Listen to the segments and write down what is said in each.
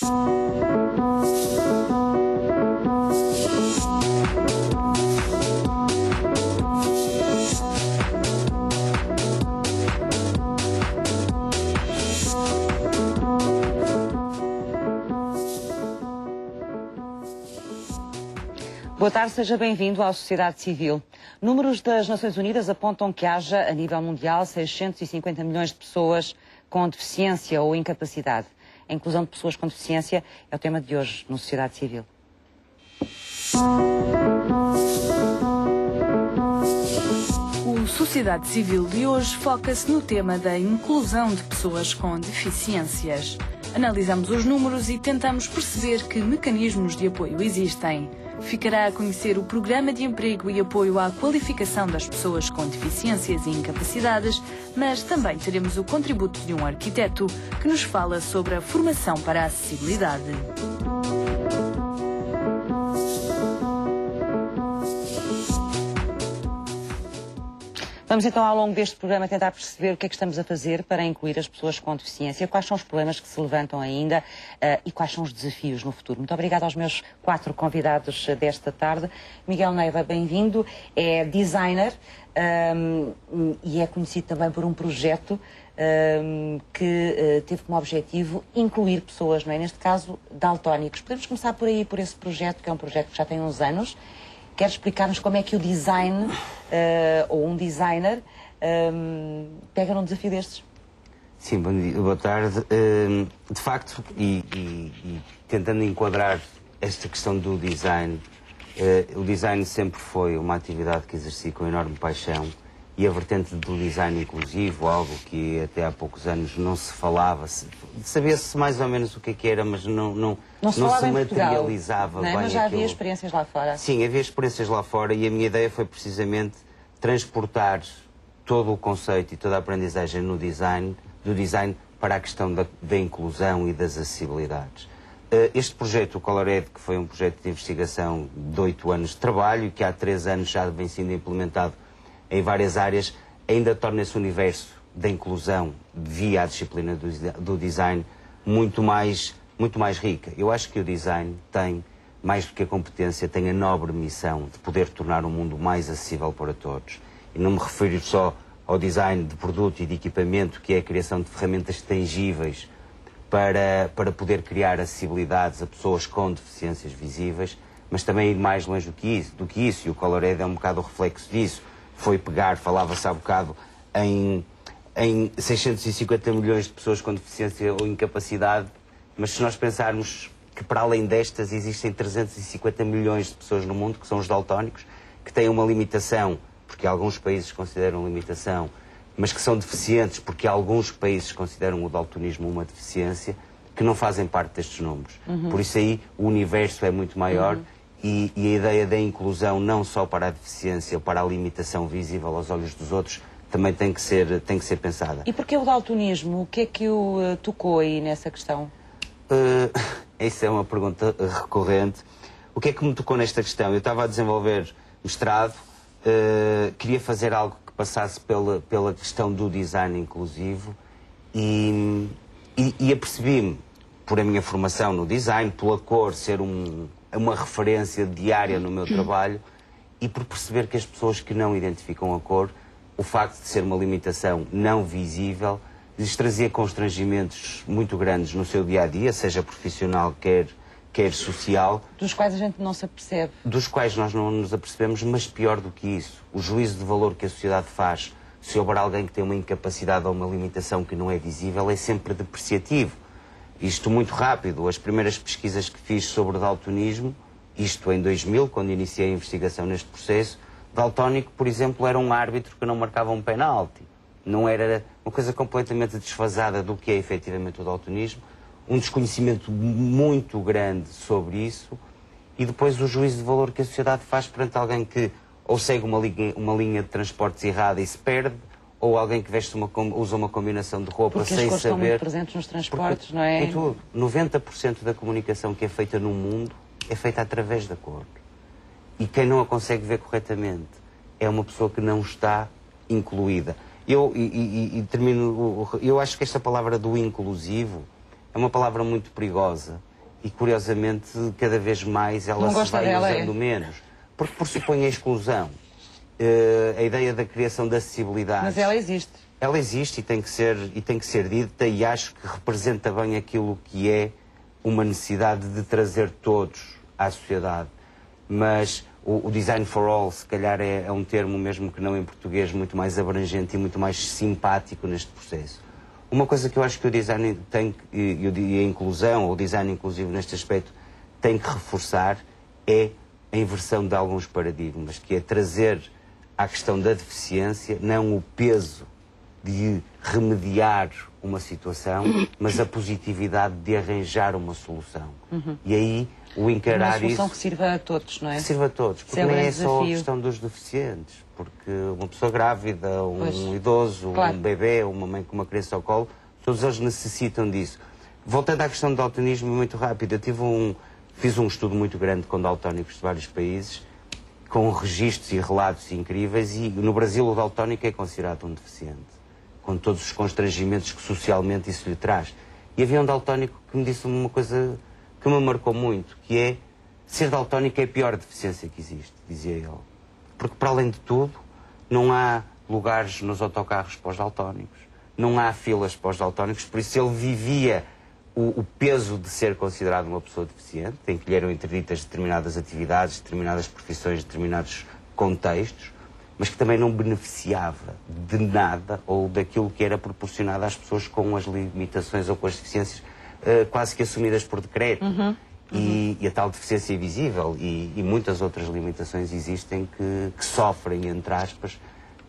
Boa tarde, seja bem-vindo à Sociedade Civil. Números das Nações Unidas apontam que haja, a nível mundial, 650 milhões de pessoas com deficiência ou incapacidade. A inclusão de pessoas com deficiência é o tema de hoje no Sociedade Civil. O Sociedade Civil de hoje foca-se no tema da inclusão de pessoas com deficiências. Analisamos os números e tentamos perceber que mecanismos de apoio existem. Ficará a conhecer o Programa de Emprego e Apoio à Qualificação das Pessoas com Deficiências e Incapacidades, mas também teremos o contributo de um arquiteto que nos fala sobre a formação para a acessibilidade. Vamos então, ao longo deste programa, tentar perceber o que é que estamos a fazer para incluir as pessoas com deficiência, quais são os problemas que se levantam ainda e quais são os desafios no futuro. Muito obrigada aos meus 4 convidados desta tarde. Miguel Neiva, bem-vindo, é designer e é conhecido também por um projeto que teve como objetivo incluir pessoas, não é? Neste caso, daltónicos. Podemos começar por aí, por esse projeto, que é um projeto que já tem uns anos. Quer explicar-nos como é que o design, ou um designer, pega num desafio destes? Sim, bom dia, boa tarde. De facto, e tentando enquadrar esta questão do design, o design sempre foi uma atividade que exerci com enorme paixão, e a vertente do design inclusivo, algo que até há poucos anos não se falava, sabia-se mais ou menos o que era, mas não se materializava bem. Mas já havia experiências lá fora. Sim, havia experiências lá fora, e a minha ideia foi precisamente transportar todo o conceito e toda a aprendizagem no design, do design para a questão da inclusão e das acessibilidades. Este projeto, o Colored, que foi um projeto de investigação de 8 anos de trabalho e que há 3 anos já vem sendo implementado em várias áreas, ainda torna esse universo da inclusão via a disciplina do design muito mais rica. Eu acho que o design tem, mais do que a competência, tem a nobre missão de poder tornar o mundo mais acessível para todos. E não me refiro só ao design de produto e de equipamento, que é a criação de ferramentas tangíveis para poder criar acessibilidades a pessoas com deficiências visíveis, mas também ir mais longe do que isso, e o Colored é um bocado o reflexo disso. Foi pegar, falava-se há bocado, em 650 milhões de pessoas com deficiência ou incapacidade, mas se nós pensarmos que para além destas existem 350 milhões de pessoas no mundo, que são os daltónicos, que têm uma limitação, porque alguns países consideram limitação, mas que são deficientes porque alguns países consideram o daltonismo uma deficiência, que não fazem parte destes números. Por isso aí o universo é muito maior. E a ideia da inclusão, não só para a deficiência ou para a limitação visível aos olhos dos outros, também tem que ser pensada. E porquê o daltonismo? O que é que o tocou aí nessa questão? Essa é uma pergunta recorrente. O que é que me tocou nesta questão? Eu estava a desenvolver mestrado, queria fazer algo que passasse pela questão do design inclusivo e apercebi-me, por a minha formação no design, pela cor ser uma referência diária no meu trabalho, e por perceber que as pessoas que não identificam a cor, o facto de ser uma limitação não visível, lhes trazia constrangimentos muito grandes no seu dia-a-dia, seja profissional, quer social. Dos quais a gente não se apercebe. Dos quais nós não nos apercebemos, mas pior do que isso, o juízo de valor que a sociedade faz se houver alguém que tem uma incapacidade ou uma limitação que não é visível é sempre depreciativo. Isto muito rápido, as primeiras pesquisas que fiz sobre daltonismo, isto em 2000, quando iniciei a investigação neste processo, daltónico, por exemplo, era um árbitro que não marcava um penalti. Não era uma coisa completamente desfasada do que é efetivamente o daltonismo, um desconhecimento muito grande sobre isso, e depois o juízo de valor que a sociedade faz perante alguém que ou segue uma linha de transportes errada e se perde, ou alguém que usa uma combinação de roupa porque sem as cores saber... estão muito presentes nos transportes, não é? Em tudo. 90% da comunicação que é feita no mundo é feita através da cor. E quem não a consegue ver corretamente é uma pessoa que não está incluída. Eu acho que esta palavra do inclusivo é uma palavra muito perigosa e, curiosamente, cada vez mais ela se vai usando menos. Porque pressupõe a exclusão. A ideia da criação de acessibilidade. Mas ela existe. Ela existe e tem que ser dita, e acho que representa bem aquilo que é uma necessidade de trazer todos à sociedade. Mas o design for all, se calhar, é um termo, mesmo que não em português, muito mais abrangente e muito mais simpático neste processo. Uma coisa que eu acho que o design tem, e a inclusão, ou o design inclusivo neste aspecto, tem que reforçar é a inversão de alguns paradigmas, que é trazer à questão da deficiência não o peso de remediar uma situação, mas a positividade de arranjar uma solução. E aí o encarar isso... Uma solução que sirva a todos, não é? Que sirva a todos, porque nem é só a questão dos deficientes, porque uma pessoa grávida, um idoso, um bebê, uma mãe com uma criança ao colo, todos eles necessitam disso. Voltando à questão do daltonismo, muito rápido, eu fiz um estudo muito grande com daltónicos de vários países, com registros e relatos incríveis, e no Brasil o daltónico é considerado um deficiente, com todos os constrangimentos que socialmente isso lhe traz. E havia um daltónico que me disse uma coisa que me marcou muito, que é: ser daltónico é a pior deficiência que existe, dizia ele. Porque, para além de tudo, não há lugares nos autocarros para os daltónicos, não há filas para os daltónicos, por isso ele vivia o peso de ser considerado uma pessoa deficiente, em que lhe eram interditas determinadas atividades, determinadas profissões, determinados contextos, mas que também não beneficiava de nada ou daquilo que era proporcionado às pessoas com as limitações ou com as deficiências quase que assumidas por decreto. E a tal deficiência invisível e muitas outras limitações existem que sofrem, entre aspas,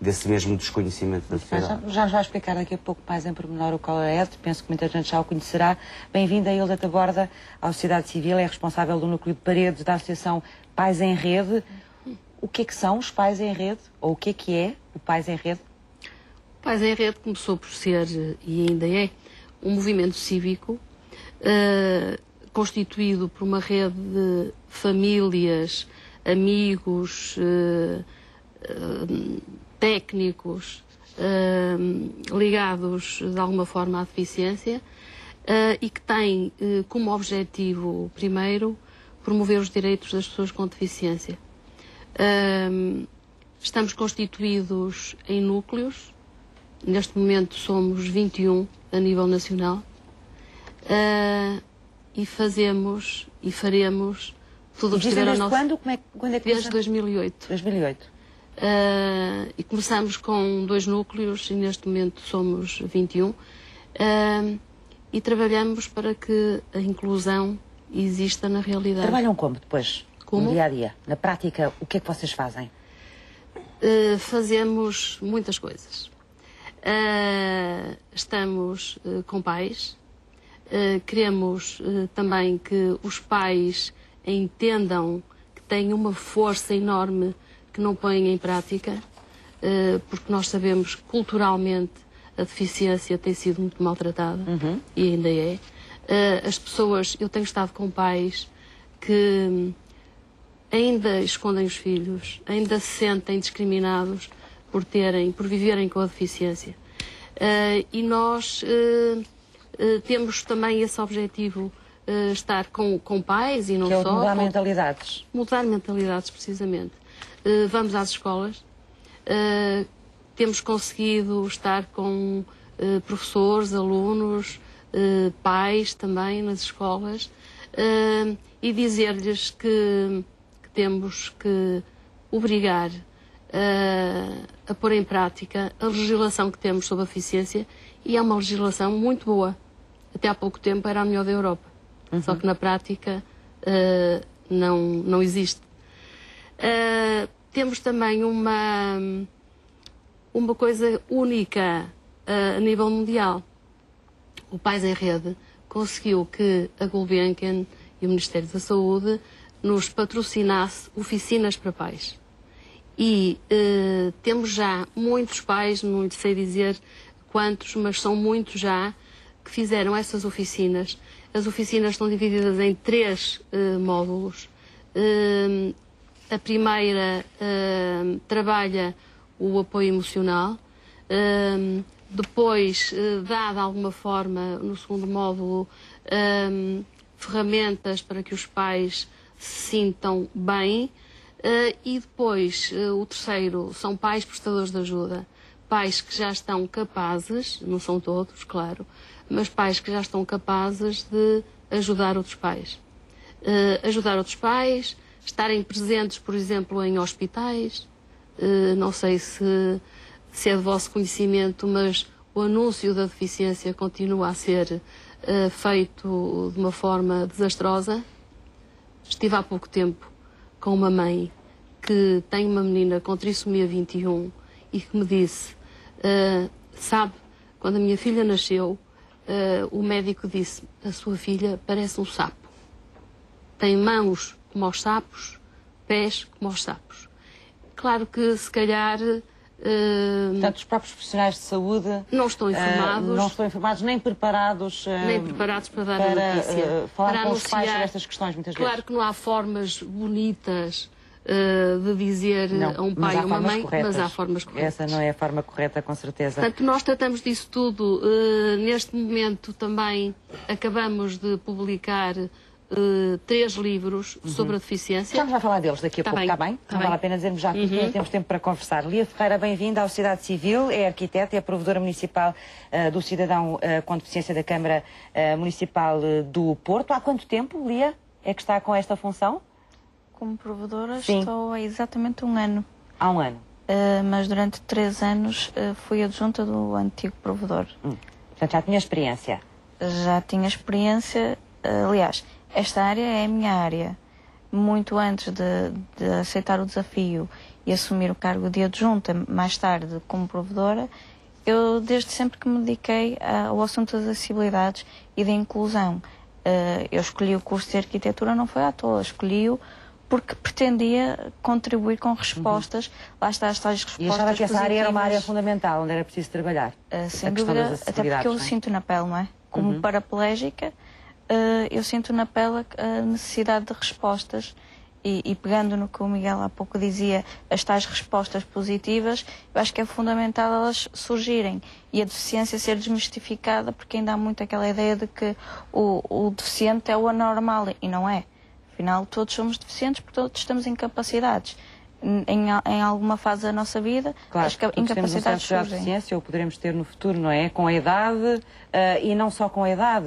desse mesmo desconhecimento da sociedade. Já nos vai explicar daqui a pouco mais em pormenor o qual é, penso que muita gente já o conhecerá. Bem-vinda, Hilda Taborda, à sociedade civil, é responsável do núcleo de paredes da Associação Pais em Rede. O que é que são os Pais em Rede? Ou o que é o Pais em Rede? O Pais em Rede começou por ser, e ainda é, um movimento cívico constituído por uma rede de famílias, amigos, técnicos ligados de alguma forma à deficiência e que tem como objetivo, primeiro, promover os direitos das pessoas com deficiência. Estamos constituídos em núcleos, neste momento somos 21 a nível nacional, e fazemos e faremos tudo o que estiver ao nosso... Quando é que Desde 2008. 2008. E começamos com 2 núcleos e neste momento somos 21. E trabalhamos para que a inclusão exista na realidade. Trabalham como depois? Como? No dia a dia? Na prática, o que é que vocês fazem? Fazemos muitas coisas. Estamos com pais. Queremos também que os pais entendam que têm uma força enorme que não põem em prática, porque nós sabemos que culturalmente a deficiência tem sido muito maltratada e ainda é. As pessoas, eu tenho estado com pais que ainda escondem os filhos, ainda se sentem discriminados por viverem com a deficiência. E nós temos também esse objetivo, estar com pais e não só. Mudar mentalidades. Mudar mentalidades, precisamente. Vamos às escolas, temos conseguido estar com professores, alunos, pais também nas escolas e dizer-lhes que temos que obrigar a pôr em prática a legislação que temos sobre a deficiência, e é uma legislação muito boa. Até há pouco tempo era a melhor da Europa, só que na prática não existe. Temos também uma coisa única a nível mundial. O Pais em Rede conseguiu que a Gulbenkian e o Ministério da Saúde nos patrocinasse oficinas para pais. E temos já muitos pais, não sei dizer quantos, mas são muitos já, que fizeram essas oficinas. As oficinas estão divididas em 3 módulos. A primeira trabalha o apoio emocional, depois dá de alguma forma, no segundo módulo, ferramentas para que os pais se sintam bem. E depois, o terceiro, são pais prestadores de ajuda. Pais que já estão capazes, não são todos, claro, mas pais que já estão capazes de ajudar outros pais. Ajudar outros pais, estarem presentes, por exemplo, em hospitais. Não sei se é de vosso conhecimento, mas o anúncio da deficiência continua a ser feito de uma forma desastrosa. Estive há pouco tempo com uma mãe que tem uma menina com trissomia 21 e que me disse, sabe, quando a minha filha nasceu, o médico disse, a sua filha parece um sapo. Tem mãos como os sapos, pés como os sapos. Claro que, se calhar... Portanto, os próprios profissionais de saúde... Não estão informados. Não estão informados, nem preparados... nem preparados para dar a notícia. Falar para com os pais sobre anunciar. estas questões, muitas Claro vezes. que não há formas bonitas de dizer a um pai mas há ou uma formas mãe, corretas. mas há formas corretas. Essa não é a forma correta, com certeza. Portanto, nós tratamos disso tudo. Neste momento também acabamos de publicar 3 livros sobre a deficiência. Já nos vai falar deles daqui a Tá pouco, bem, está bem? tá Não bem. vale a pena dizermos já, porque temos tempo para conversar. Lia Ferreira, bem-vinda à Sociedade Civil, é arquiteta, é provedora municipal do cidadão com deficiência da Câmara Municipal do Porto. Há quanto tempo, Lia, é que está com esta função? Como provedora Sim. estou há exatamente 1 ano, Há um ano. mas durante 3 anos fui adjunta do antigo provedor. Portanto, já tinha experiência. Já tinha experiência, aliás, esta área é a minha área. Muito antes de aceitar o desafio e assumir o cargo de adjunta, mais tarde como provedora, eu desde sempre que me dediquei ao assunto das acessibilidades e da inclusão. Eu escolhi o curso de arquitetura, não foi à toa, escolhi-o porque pretendia contribuir com respostas, lá está as tais respostas E achava que essa área era uma área positivas. fundamental, onde era preciso trabalhar. Sem a questão dúvida, das até porque eu acessibilidades, não é? sinto na pele, não é? Como paraplégica, eu sinto na pele a necessidade de respostas e pegando no que o Miguel há pouco dizia, as tais respostas positivas, eu acho que é fundamental elas surgirem e a deficiência ser desmistificada, porque ainda há muito aquela ideia de que o deficiente é o anormal e não é. Afinal, todos somos deficientes porque todos temos incapacidades. Em alguma fase da nossa vida, Claro, as todos temos um incapacidades certo grau de surgem. deficiência, ou poderemos ter no futuro, não é? Com a idade, e não só com a idade.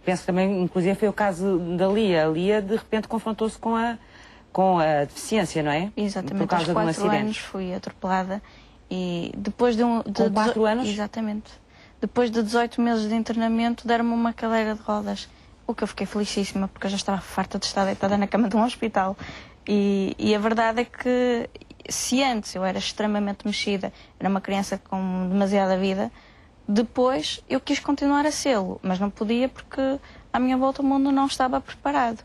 Penso que também, inclusive, foi o caso da Lia. A Lia, de repente, confrontou-se com a deficiência, não é? Exatamente, Por aos causa de um 4 acidente. anos fui atropelada e depois de Com 4 anos? Exatamente. Depois de 18 meses de internamento deram-me uma cadeira de rodas, o que eu fiquei felicíssima porque eu já estava farta de estar deitada na cama de um hospital e a verdade é que se antes eu era extremamente mexida, era uma criança com demasiada vida, depois eu quis continuar a sê-lo, mas não podia porque à minha volta o mundo não estava preparado.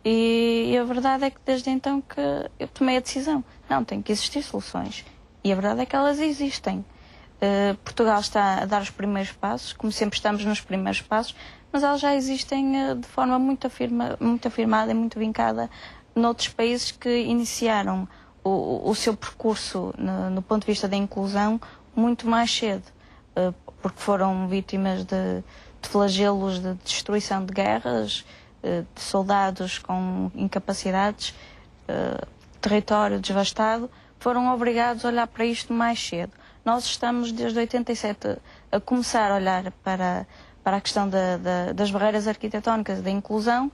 E a verdade é que desde então que eu tomei a decisão. Não, tem que existir soluções. E a verdade é que elas existem. Portugal está a dar os primeiros passos, como sempre estamos nos primeiros passos, mas elas já existem de forma muito afirmada e muito vincada noutros países que iniciaram o seu percurso no ponto de vista da inclusão muito mais cedo, porque foram vítimas de flagelos de destruição de guerras, de soldados com incapacidades, território devastado, foram obrigados a olhar para isto mais cedo. Nós estamos desde 87 a começar a olhar para a questão das barreiras arquitetónicas, da inclusão,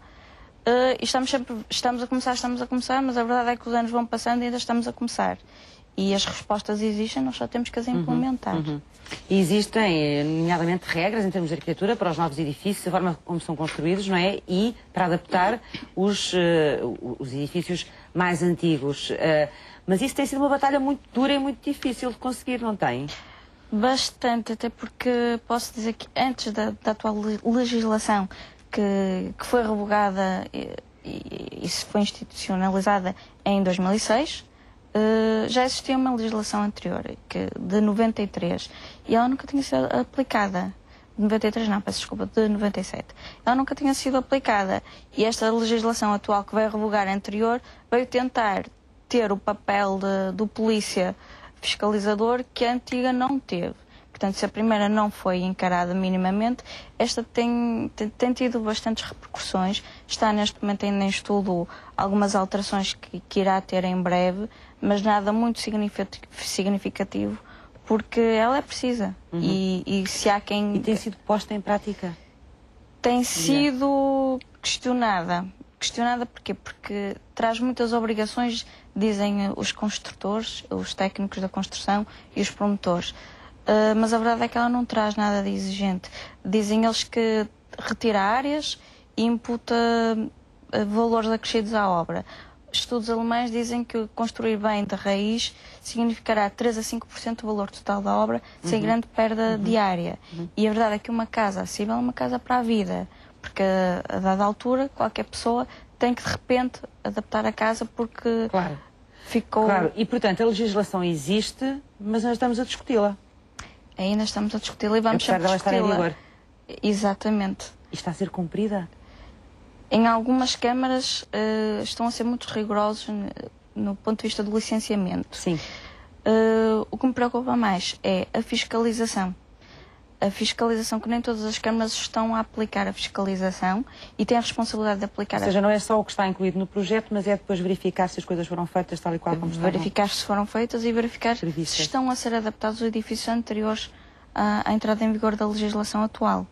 e estamos a começar, mas a verdade é que os anos vão passando e ainda estamos a começar. E as respostas existem, nós só temos que as implementar. E existem, nomeadamente, regras em termos de arquitetura para os novos edifícios, a forma como são construídos, não é? E para adaptar os edifícios mais antigos. Mas isso tem sido uma batalha muito dura e muito difícil de conseguir, não tem? Bastante, até porque posso dizer que antes da atual legislação que foi revogada e foi institucionalizada em 2006, já existia uma legislação anterior, de 93, e ela nunca tinha sido aplicada. De 93 não, peço desculpa, de 97. Ela nunca tinha sido aplicada e esta legislação atual que veio revogar a anterior veio tentar ter o papel do polícia fiscalizador que a antiga não teve. Portanto, se a primeira não foi encarada minimamente, esta tem tido bastantes repercussões. Está neste momento ainda em estudo algumas alterações que irá ter em breve, mas nada muito significativo, porque ela é precisa. E se há quem... E tem sido posta em prática? Tem sido questionada. Questionada porquê? Porque traz muitas obrigações, dizem os construtores, os técnicos da construção e os promotores. Mas a verdade é que ela não traz nada de exigente. Dizem eles que retira áreas e imputa valores acrescidos à obra. Estudos alemães dizem que construir bem de raiz significará 3 a 5% do valor total da obra, sem grande perda de área. E a verdade é que uma casa acessível é uma casa para a vida, porque a dada altura qualquer pessoa tem que de repente adaptar a casa porque ficou... Claro, e portanto a legislação existe, mas nós estamos a discuti-la. Ainda estamos a discuti-la e vamos sempre discuti-la. Estar em vigor. Exatamente. E está a ser cumprida? Em algumas câmaras estão a ser muito rigorosos no ponto de vista do licenciamento. Sim. O que me preocupa mais é a fiscalização. A fiscalização, que nem todas as câmaras estão a aplicar a fiscalização e têm a responsabilidade de aplicar. Ou seja, não é só o que está incluído no projeto, mas é depois verificar se as coisas foram feitas tal e qual como estão. Verificar se foram feitas e verificar se estão a ser adaptados os edifícios anteriores à entrada em vigor da legislação atual.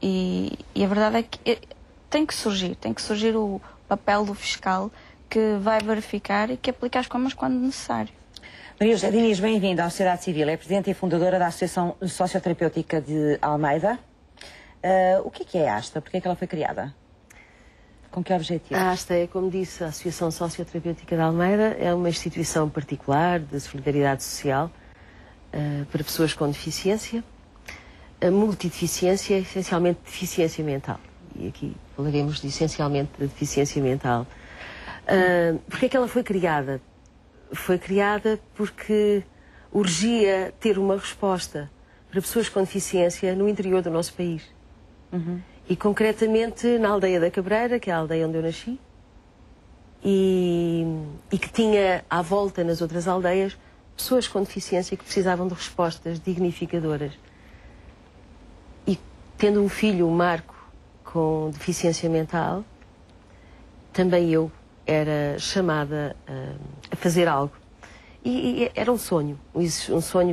E a verdade é que tem que surgir o papel do fiscal que vai verificar e que aplica as comas quando necessário. Maria José Diniz, bem-vinda à sociedade civil. É presidente e fundadora da Associação Socioterapêutica de Almeida. O que é a ASTA? Por que é que ela foi criada? Com que objetivo? A ASTA é, como disse, a Associação Socioterapêutica de Almeida, é uma instituição particular de solidariedade social para pessoas com deficiência. A multideficiência é essencialmente deficiência mental. E aqui falaremos essencialmente da deficiência mental. Por que é que ela foi criada? Foi criada porque urgia ter uma resposta para pessoas com deficiência no interior do nosso país. E concretamente na aldeia da Cabreira, que é a aldeia onde eu nasci, e que tinha à volta nas outras aldeias pessoas com deficiência que precisavam de respostas dignificadoras. E tendo um filho, o Marco, com deficiência mental, também eu era chamada a fazer algo. E era um sonho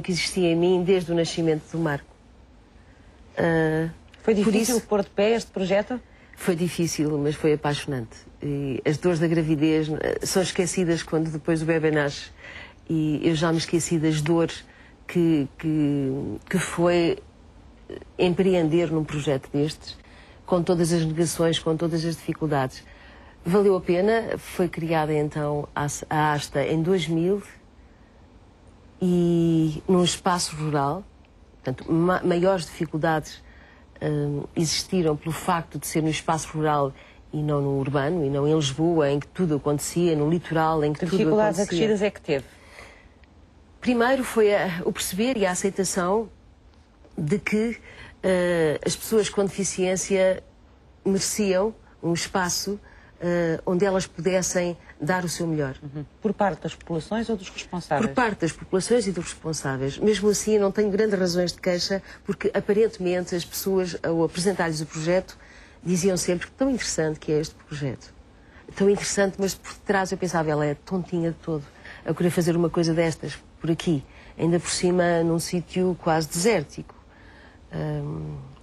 que existia em mim desde o nascimento do Marco. Foi difícil pôr de pé este projeto? Foi difícil, mas foi apaixonante. E as dores da gravidez são esquecidas quando depois o bebê nasce. E eu já me esqueci das dores que foi empreender num projeto destes, com todas as negações, com todas as dificuldades. Valeu a pena. Foi criada então a ASTA em 2000 e num espaço rural. Portanto, maiores dificuldades existiram pelo facto de ser no espaço rural e não no urbano, e não em Lisboa, em que tudo acontecia, no litoral, em que tudo acontecia. Que dificuldades acrescidas é que teve? Primeiro foi o perceber e a aceitação de que as pessoas com deficiência mereciam um espaço onde elas pudessem dar o seu melhor. Por parte das populações ou dos responsáveis? Por parte das populações e dos responsáveis. Mesmo assim, não tenho grandes razões de queixa, porque aparentemente as pessoas, ao apresentar-lhes o projeto, diziam sempre que tão interessante que é este projeto. Tão interessante, mas por trás eu pensava, ela é tontinha de todo a querer fazer uma coisa destas por aqui, ainda por cima num sítio quase desértico,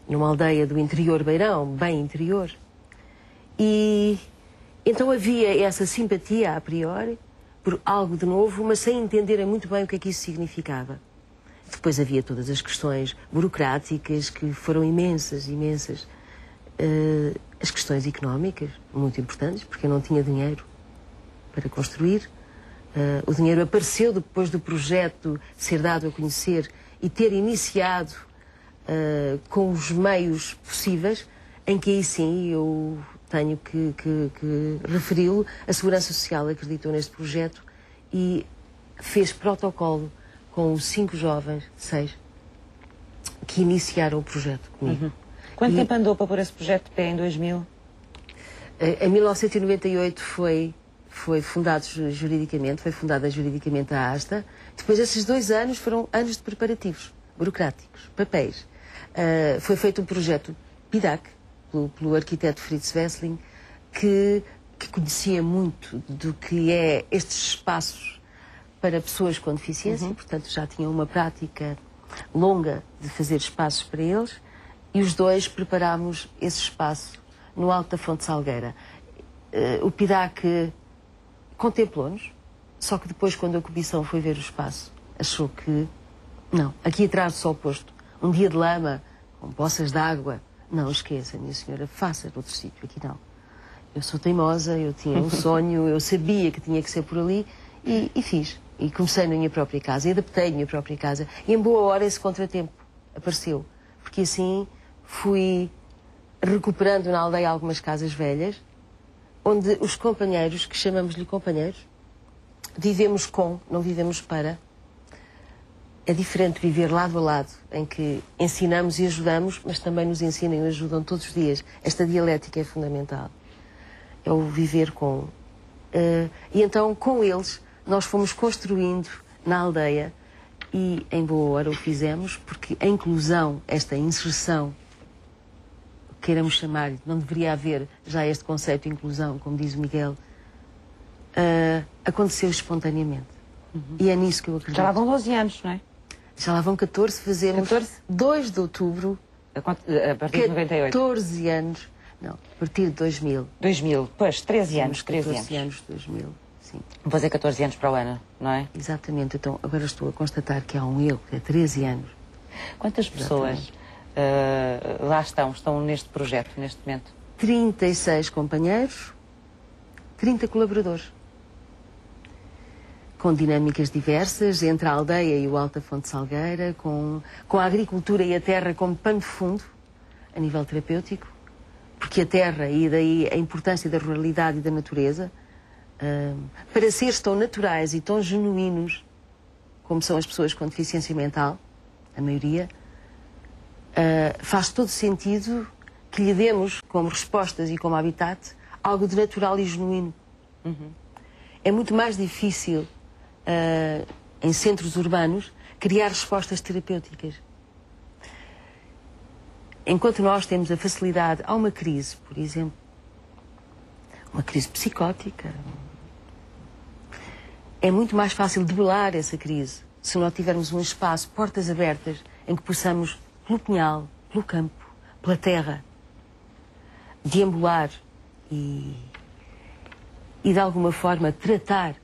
numa aldeia do interior Beirão, bem interior. E então havia essa simpatia a priori por algo de novo, mas sem entenderem muito bem o que é que isso significava. Depois havia todas as questões burocráticas que foram imensas. As questões económicas, muito importantes, porque eu não tinha dinheiro para construir. O dinheiro apareceu depois do projeto ser dado a conhecer e ter iniciado com os meios possíveis, em que aí sim eu tenho que referi-lo. A Segurança Social acreditou neste projeto e fez protocolo com os 5 jovens, 6, que iniciaram o projeto comigo. Quanto tempo andou para pôr esse projeto de pé em 2000? Em 1998 foi fundado juridicamente, foi fundada juridicamente a ASTA. Depois esses 2 anos foram anos de preparativos. burocráticos, papéis. Foi feito um projeto PIDAC, pelo arquiteto Fritz Wessling, que conhecia muito do que é estes espaços para pessoas com deficiência, portanto já tinha uma prática longa de fazer espaços para eles, e os dois preparámos esse espaço no Alto da Fonte Salgueira. O PIDAC contemplou-nos, só que depois, quando a comissão foi ver o espaço, achou que não, aqui atrás do sol posto, um dia de lama, com poças de água, não, esqueça, minha senhora, faça noutro sítio, aqui não. Eu sou teimosa, eu tinha um sonho, eu sabia que tinha que ser por ali e fiz. E comecei na minha própria casa, e adaptei a minha própria casa. E em boa hora esse contratempo apareceu, porque assim fui recuperando na aldeia algumas casas velhas, onde os companheiros, que chamamos-lhe companheiros, vivemos com, não vivemos para. É diferente viver lado a lado, em que ensinamos e ajudamos, mas também nos ensinam e ajudam todos os dias. Esta dialética é fundamental. É o viver com. E então, com eles, nós fomos construindo na aldeia, e em boa hora o fizemos, porque a inclusão, esta inserção, queiramos chamar-lhe, não deveria haver já este conceito de inclusão, como diz o Miguel, aconteceu espontaneamente. E é nisso que eu acredito. Já lá vão 12 anos, não é? Já lá vão 14, fazemos 2 de outubro. A partir de 98. 14 anos. Não, a partir de 2000. 2000, pois, 13 anos. 14 anos, 2000, sim. Depois é 14 anos para o ano, não é? Exatamente. Então, agora estou a constatar que há um erro, que é 13 anos. Quantas pessoas lá estão neste projeto, neste momento? 36 companheiros, 30 colaboradores. Com dinâmicas diversas, entre a aldeia e o Alto da Fonte Salgueira, com a agricultura e a terra como pano de fundo, a nível terapêutico, porque a terra, e daí a importância da ruralidade e da natureza, para seres tão naturais e tão genuínos como são as pessoas com deficiência mental, a maioria, faz todo sentido que lhe demos como respostas e como habitat algo de natural e genuíno. É muito mais difícil em centros urbanos criar respostas terapêuticas. Enquanto nós temos a facilidade, há uma crise, por exemplo, uma crise psicótica, é muito mais fácil debelar essa crise se nós tivermos um espaço, portas abertas, em que possamos, pelo pinhal, pelo campo, pela terra, deambular e de alguma forma tratar,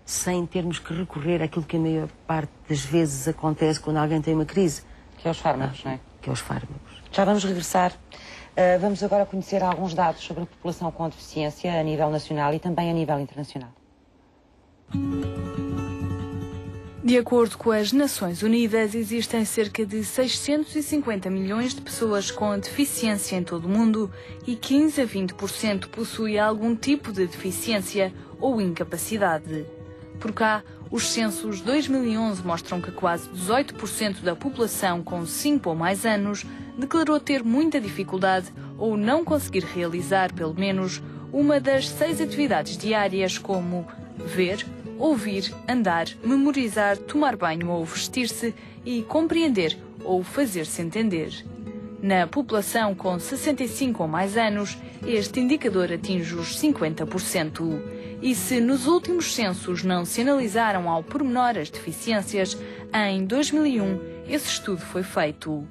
sem termos que recorrer àquilo que a maior parte das vezes acontece quando alguém tem uma crise. Que é os fármacos, não é? Que é os fármacos. Já vamos regressar. Vamos agora conhecer alguns dados sobre a população com deficiência a nível nacional e também a nível internacional. De acordo com as Nações Unidas, existem cerca de 650 milhões de pessoas com deficiência em todo o mundo e 15 a 20% possuem algum tipo de deficiência ou incapacidade. Por cá, os censos 2011 mostram que quase 18% da população com 5 ou mais anos declarou ter muita dificuldade ou não conseguir realizar, pelo menos, uma das 6 atividades diárias, como ver, ouvir, andar, memorizar, tomar banho ou vestir-se e compreender ou fazer-se entender. Na população com 65 ou mais anos, este indicador atinge os 50%. E se nos últimos censos não se analisaram ao pormenor as deficiências, em 2001 esse estudo foi feito.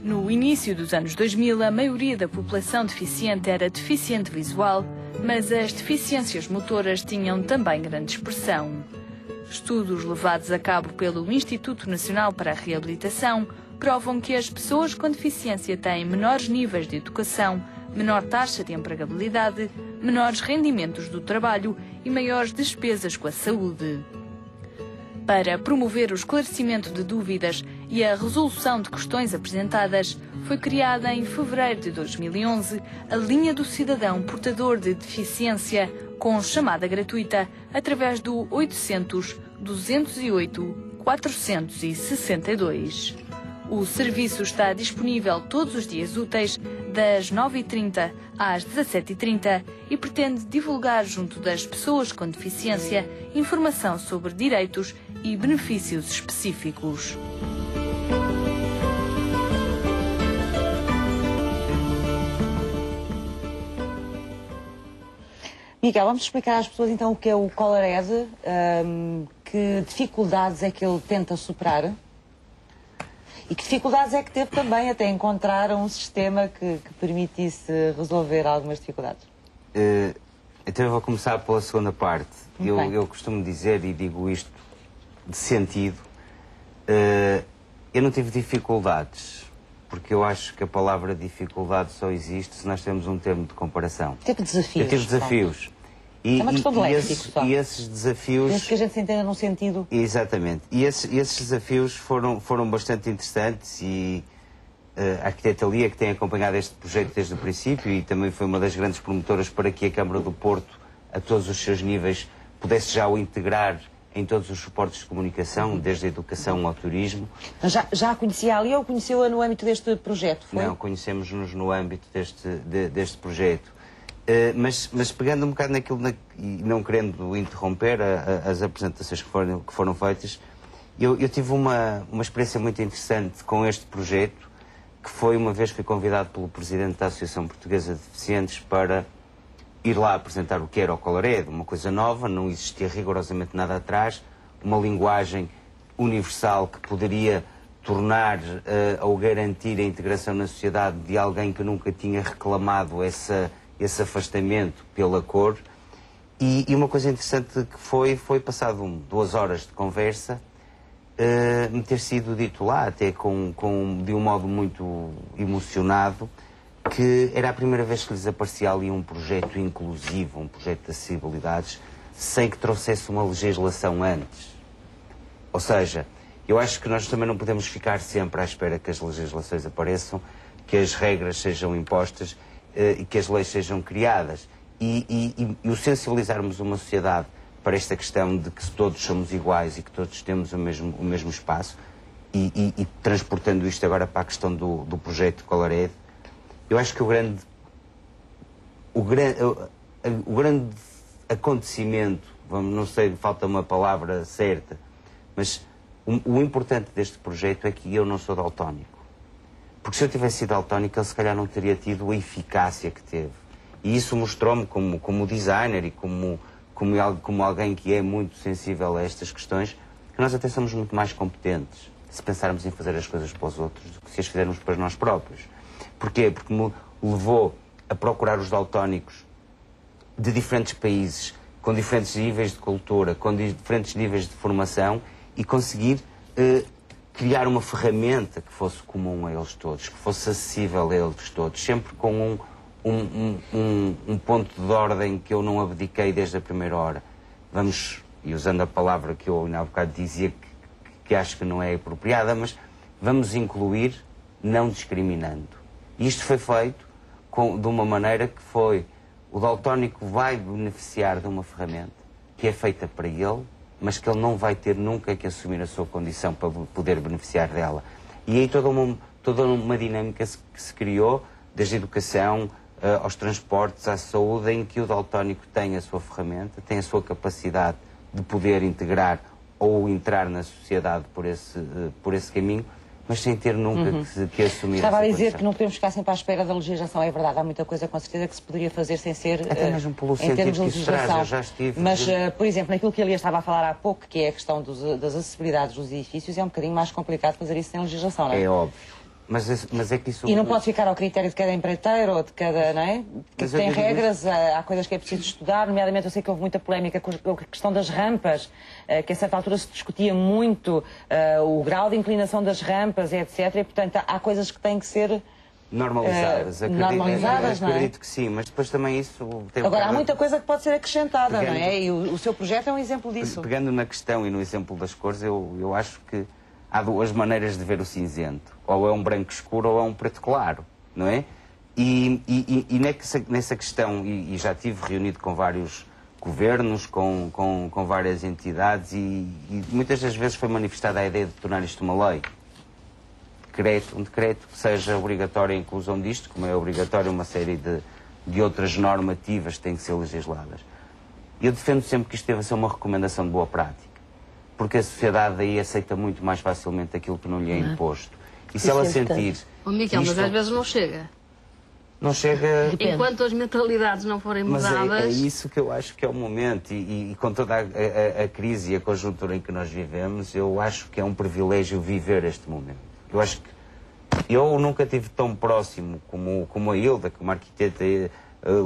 No início dos anos 2000, a maioria da população deficiente era deficiente visual, mas as deficiências motoras tinham também grande expressão. Estudos levados a cabo pelo Instituto Nacional para a Reabilitação provam que as pessoas com deficiência têm menores níveis de educação, menor taxa de empregabilidade, menores rendimentos do trabalho e maiores despesas com a saúde. Para promover o esclarecimento de dúvidas e a resolução de questões apresentadas, foi criada em fevereiro de 2011 a Linha do Cidadão Portador de Deficiência, com chamada gratuita através do 800 208 462. O serviço está disponível todos os dias úteis, das 9h30 às 17h30, e pretende divulgar junto das pessoas com deficiência informação sobre direitos e benefícios específicos. Miguel, vamos explicar às pessoas então o que é o Colored, que dificuldades é que ele tenta superar e que dificuldades é que teve também até encontrar um sistema que permitisse resolver algumas dificuldades. Então eu vou começar pela segunda parte. Eu costumo dizer, e digo isto de sentido, eu não tive dificuldades, porque eu acho que a palavra dificuldade só existe se nós temos um termo de comparação. Teve desafios. Eu tive desafios. É uma questão de léxico só. E esses desafios... Penso que a gente se entenda num sentido... Exatamente. E esses desafios foram bastante interessantes e a arquiteta Lia, que tem acompanhado este projeto desde o princípio e também foi uma das grandes promotoras para que a Câmara do Porto, a todos os seus níveis, pudesse já o integrar em todos os suportes de comunicação, desde a educação ao turismo. Já a conhecia ali ou conheceu-a no âmbito deste projeto? Foi? Não, conhecemos-nos no âmbito deste projeto. Mas pegando um bocado naquilo, e não querendo interromper as apresentações que foram feitas, eu tive uma experiência muito interessante com este projeto, que foi, uma vez fui convidado pelo Presidente da Associação Portuguesa de Deficientes para ir lá apresentar o que era o Colored, uma coisa nova, não existia rigorosamente nada atrás, uma linguagem universal que poderia tornar ou garantir a integração na sociedade de alguém que nunca tinha reclamado esse afastamento pela cor. E uma coisa interessante que foi passado 2 horas de conversa, me ter sido dito lá, até de um modo muito emocionado, que era a primeira vez que lhes aparecia ali um projeto inclusivo, um projeto de acessibilidades, sem que trouxesse uma legislação antes. Ou seja, eu acho que nós também não podemos ficar sempre à espera que as legislações apareçam, que as regras sejam impostas e que as leis sejam criadas. E o sensibilizarmos uma sociedade para esta questão de que todos somos iguais e que todos temos o mesmo espaço, e transportando isto agora para a questão do projeto Colored, eu acho que o grande acontecimento, não sei, falta uma palavra certa, mas o importante deste projeto é que eu não sou daltónico. Porque se eu tivesse sido daltónico, ele se calhar não teria tido a eficácia que teve. E isso mostrou-me como designer e como alguém que é muito sensível a estas questões, que nós até somos muito mais competentes se pensarmos em fazer as coisas para os outros do que se as fizermos para nós próprios. Porquê? Porque me levou a procurar os daltónicos de diferentes países, com diferentes níveis de cultura, com diferentes níveis de formação, e conseguir criar uma ferramenta que fosse comum a eles todos, que fosse acessível a eles todos, sempre com um ponto de ordem que eu não abdiquei desde a primeira hora. Vamos, e usando a palavra que eu há bocado dizia que acho que não é apropriada, mas vamos incluir não discriminando. E isto foi feito de uma maneira que foi: o daltónico vai beneficiar de uma ferramenta que é feita para ele, mas que ele não vai ter nunca que assumir a sua condição para poder beneficiar dela. E aí toda uma dinâmica que se criou, desde a educação aos transportes, à saúde, em que o daltónico tem a sua ferramenta, tem a sua capacidade de poder integrar ou entrar na sociedade por esse caminho, mas sem ter nunca que assumir. Estava a dizer condição. que não podemos ficar sempre à espera da legislação. É verdade, há muita coisa com certeza que se poderia fazer sem ser até mesmo pelo em termos de sentido que isso traz. legislação. Eu já estive... Mas, por exemplo, naquilo que a Lia estava a falar há pouco, que é a questão das acessibilidades dos edifícios, é um bocadinho mais complicado fazer isso sem legislação, não é? É óbvio. Mas é que isso... E não pode ficar ao critério de cada empreiteiro ou de cada, não é? Que tem regras, há coisas que é preciso estudar, nomeadamente eu sei que houve muita polémica com a questão das rampas, que a certa altura se discutia muito o grau de inclinação das rampas, etc. E, portanto, há coisas que têm que ser... normalizadas. Acredito que sim, mas depois também isso... Agora, há muita coisa que pode ser acrescentada, não é? E o seu projeto é um exemplo disso. Pegando na questão e no exemplo das cores, eu acho que há 2 maneiras de ver o cinzento. Ou é um branco escuro ou é um preto claro, não é? E nessa questão, e já estive reunido com vários governos, com várias entidades, e muitas das vezes foi manifestada a ideia de tornar isto uma lei. Um decreto que seja obrigatória a inclusão disto, como é obrigatória uma série de outras normativas que têm que ser legisladas. Eu defendo sempre que isto deve ser uma recomendação de boa prática, porque a sociedade aí aceita muito mais facilmente aquilo que não lhe é imposto. E se ela sentir... Oh, Miguel, mas às vezes não chega. não chega... Enquanto as mentalidades não forem Mas mudadas... é isso que eu acho que é o momento, e com toda a crise e a conjuntura em que nós vivemos, eu acho que é um privilégio viver este momento. Eu acho que eu nunca estive tão próximo como a Hilda, como a arquiteta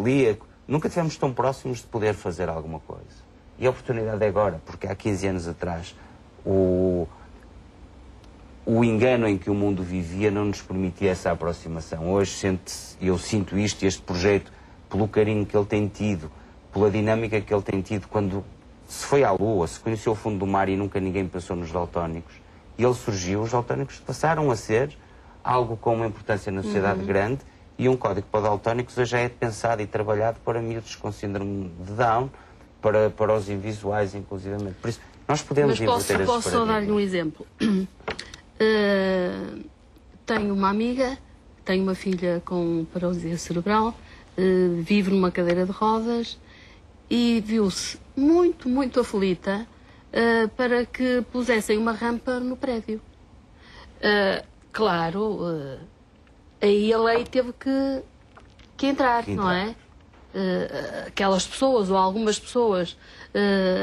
Lia, nunca estivemos tão próximos de poder fazer alguma coisa. E a oportunidade é agora, porque há 15 anos atrás o engano em que o mundo vivia não nos permitia essa aproximação. Hoje eu sinto isto, este projeto, pelo carinho que ele tem tido, pela dinâmica que ele tem tido quando se foi à Lua, se conheceu o fundo do mar e nunca ninguém pensou nos daltónicos. E ele surgiu, os daltónicos passaram a ser algo com uma importância na sociedade grande, e um código para daltónicos hoje já é pensado e trabalhado para miúdos com síndrome de Down, para os invisuais, inclusivamente. Por isso, nós podemos inverter esses paradigmas. Mas posso só dar-lhe um exemplo. Tenho uma amiga, tenho uma filha com paralisia cerebral, vive numa cadeira de rodas e viu-se muito, muito aflita para que pusessem uma rampa no prédio. Claro, aí a lei teve que entrar, não é? Aquelas pessoas, ou algumas pessoas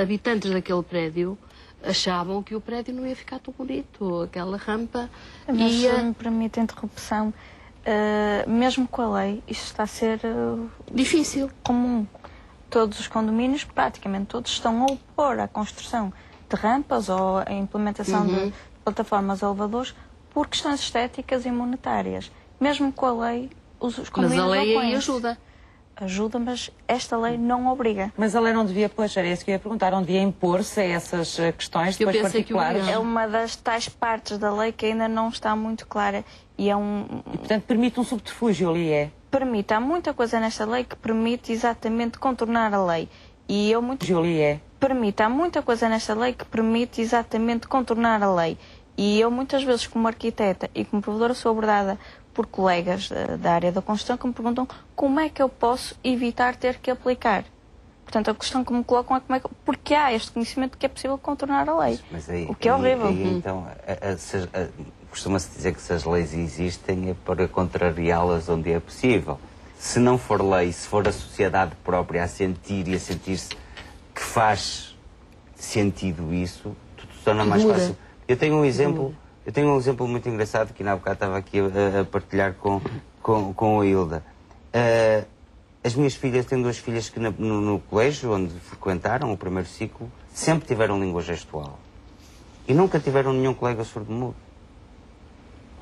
habitantes daquele prédio, achavam que o prédio não ia ficar tão bonito, aquela rampa Mas ia... se me permite a interrupção, mesmo com a lei, isto está a ser difícil. comum. Todos os condomínios, praticamente todos, estão a opor à construção de rampas ou a implementação de plataformas ou elevadores por questões estéticas e monetárias. Mesmo com a lei, os condomínios Mas a lei aí opõem-se. ajuda. Ajuda, mas esta lei não obriga. Mas a lei não devia, pois, era isso que eu ia perguntar, não devia impor-se a essas questões Eu depois pensei que particulares? obrigava. É uma das tais partes da lei que ainda não está muito clara e é Portanto, permite um subterfúgio ali, é? permite, há muita coisa nesta lei que permite exatamente contornar a lei. E eu muito Julie, é? permite, há muita coisa nesta lei que permite exatamente contornar a lei. E eu muitas vezes como arquiteta e como provedora sou abordada por colegas da área da construção que me perguntam como é que eu posso evitar ter que aplicar. Portanto, a questão que me colocam é porque há este conhecimento de que é possível contornar a lei. Mas aí, o que é horrível. Então, costuma-se dizer que se as leis existem é para contrariá-las onde é possível. Se não for lei, se for a sociedade própria a sentir e a sentir-se que faz sentido isso, tudo se torna mais fácil. Eu tenho um exemplo muito engraçado que na bocado estava aqui a partilhar com a Hilda. As minhas filhas, tenho duas filhas que no colégio onde frequentaram o primeiro ciclo, sempre tiveram língua gestual. E nunca tiveram nenhum colega surdo-mudo.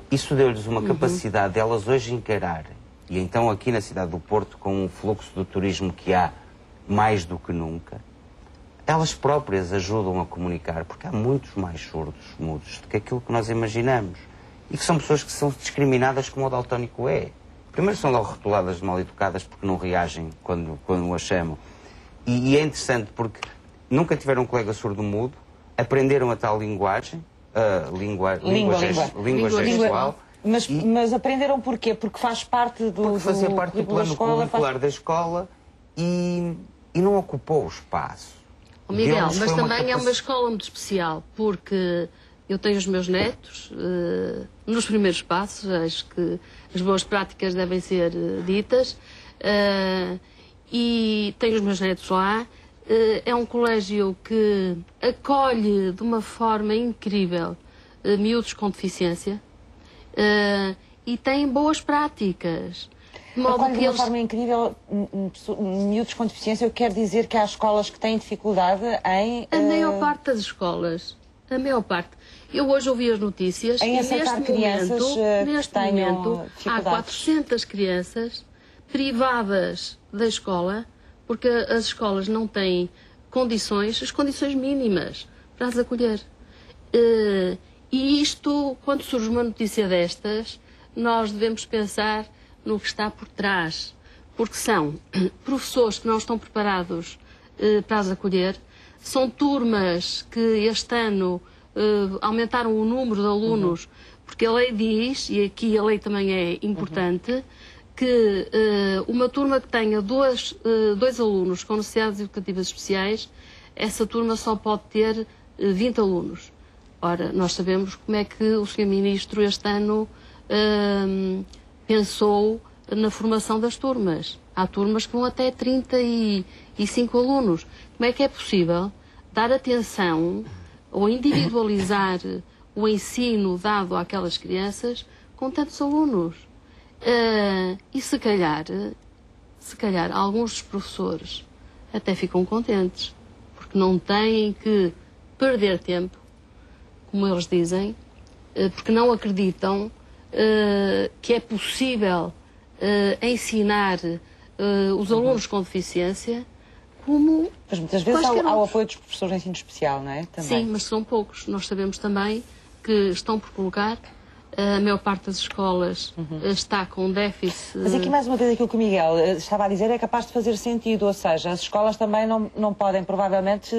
Isso deu-lhes uma capacidade de elas hoje encararem. E então aqui na cidade do Porto, com o fluxo do turismo que há mais do que nunca, elas próprias ajudam a comunicar, porque há muitos mais surdos-mudos do que aquilo que nós imaginamos. E que são pessoas que são discriminadas como o daltónico é. Primeiro são logo rotuladas de mal educadas porque não reagem quando as chamam. E é interessante porque nunca tiveram um colega surdo-mudo, aprenderam a tal linguagem, língua gestual. Mas aprenderam porquê? Porque faz parte do fazia parte do plano curricular da escola e não ocupou o espaço. Miguel, mas também é uma escola muito especial, porque eu tenho os meus netos nos primeiros passos, acho que as boas práticas devem ser ditas, e tenho os meus netos lá. É um colégio que acolhe de uma forma incrível miúdos com deficiência e tem boas práticas. Acolhe de uma forma incrível miúdos com deficiência, eu quero dizer que há escolas que têm dificuldade em... A maior parte das escolas, a maior parte. Eu hoje ouvi as notícias em e aceitar neste momento há 400 crianças privadas da escola porque as escolas não têm as condições mínimas para as acolher. E isto, quando surge uma notícia destas, nós devemos pensar no que está por trás, porque são professores que não estão preparados para as acolher, são turmas que este ano aumentaram o número de alunos, porque a lei diz, e aqui a lei também é importante, que uma turma que tenha dois alunos com necessidades educativas especiais, essa turma só pode ter 20 alunos. Ora, nós sabemos como é que o Sr. Ministro este ano pensou na formação das turmas. Há turmas que vão até 35 alunos. Como é que é possível dar atenção ou individualizar o ensino dado àquelas crianças com tantos alunos? E se calhar, alguns dos professores até ficam contentes, porque não têm que perder tempo, como eles dizem, porque não acreditam que é possível ensinar os alunos com deficiência como... Mas muitas vezes há o apoio dos professores de ensino especial, não é? Também. Sim, mas são poucos. Nós sabemos também que estão por colocar. A maior parte das escolas está com déficit. Mas aqui mais uma vez aquilo que o Miguel estava a dizer é capaz de fazer sentido, ou seja, as escolas também não podem provavelmente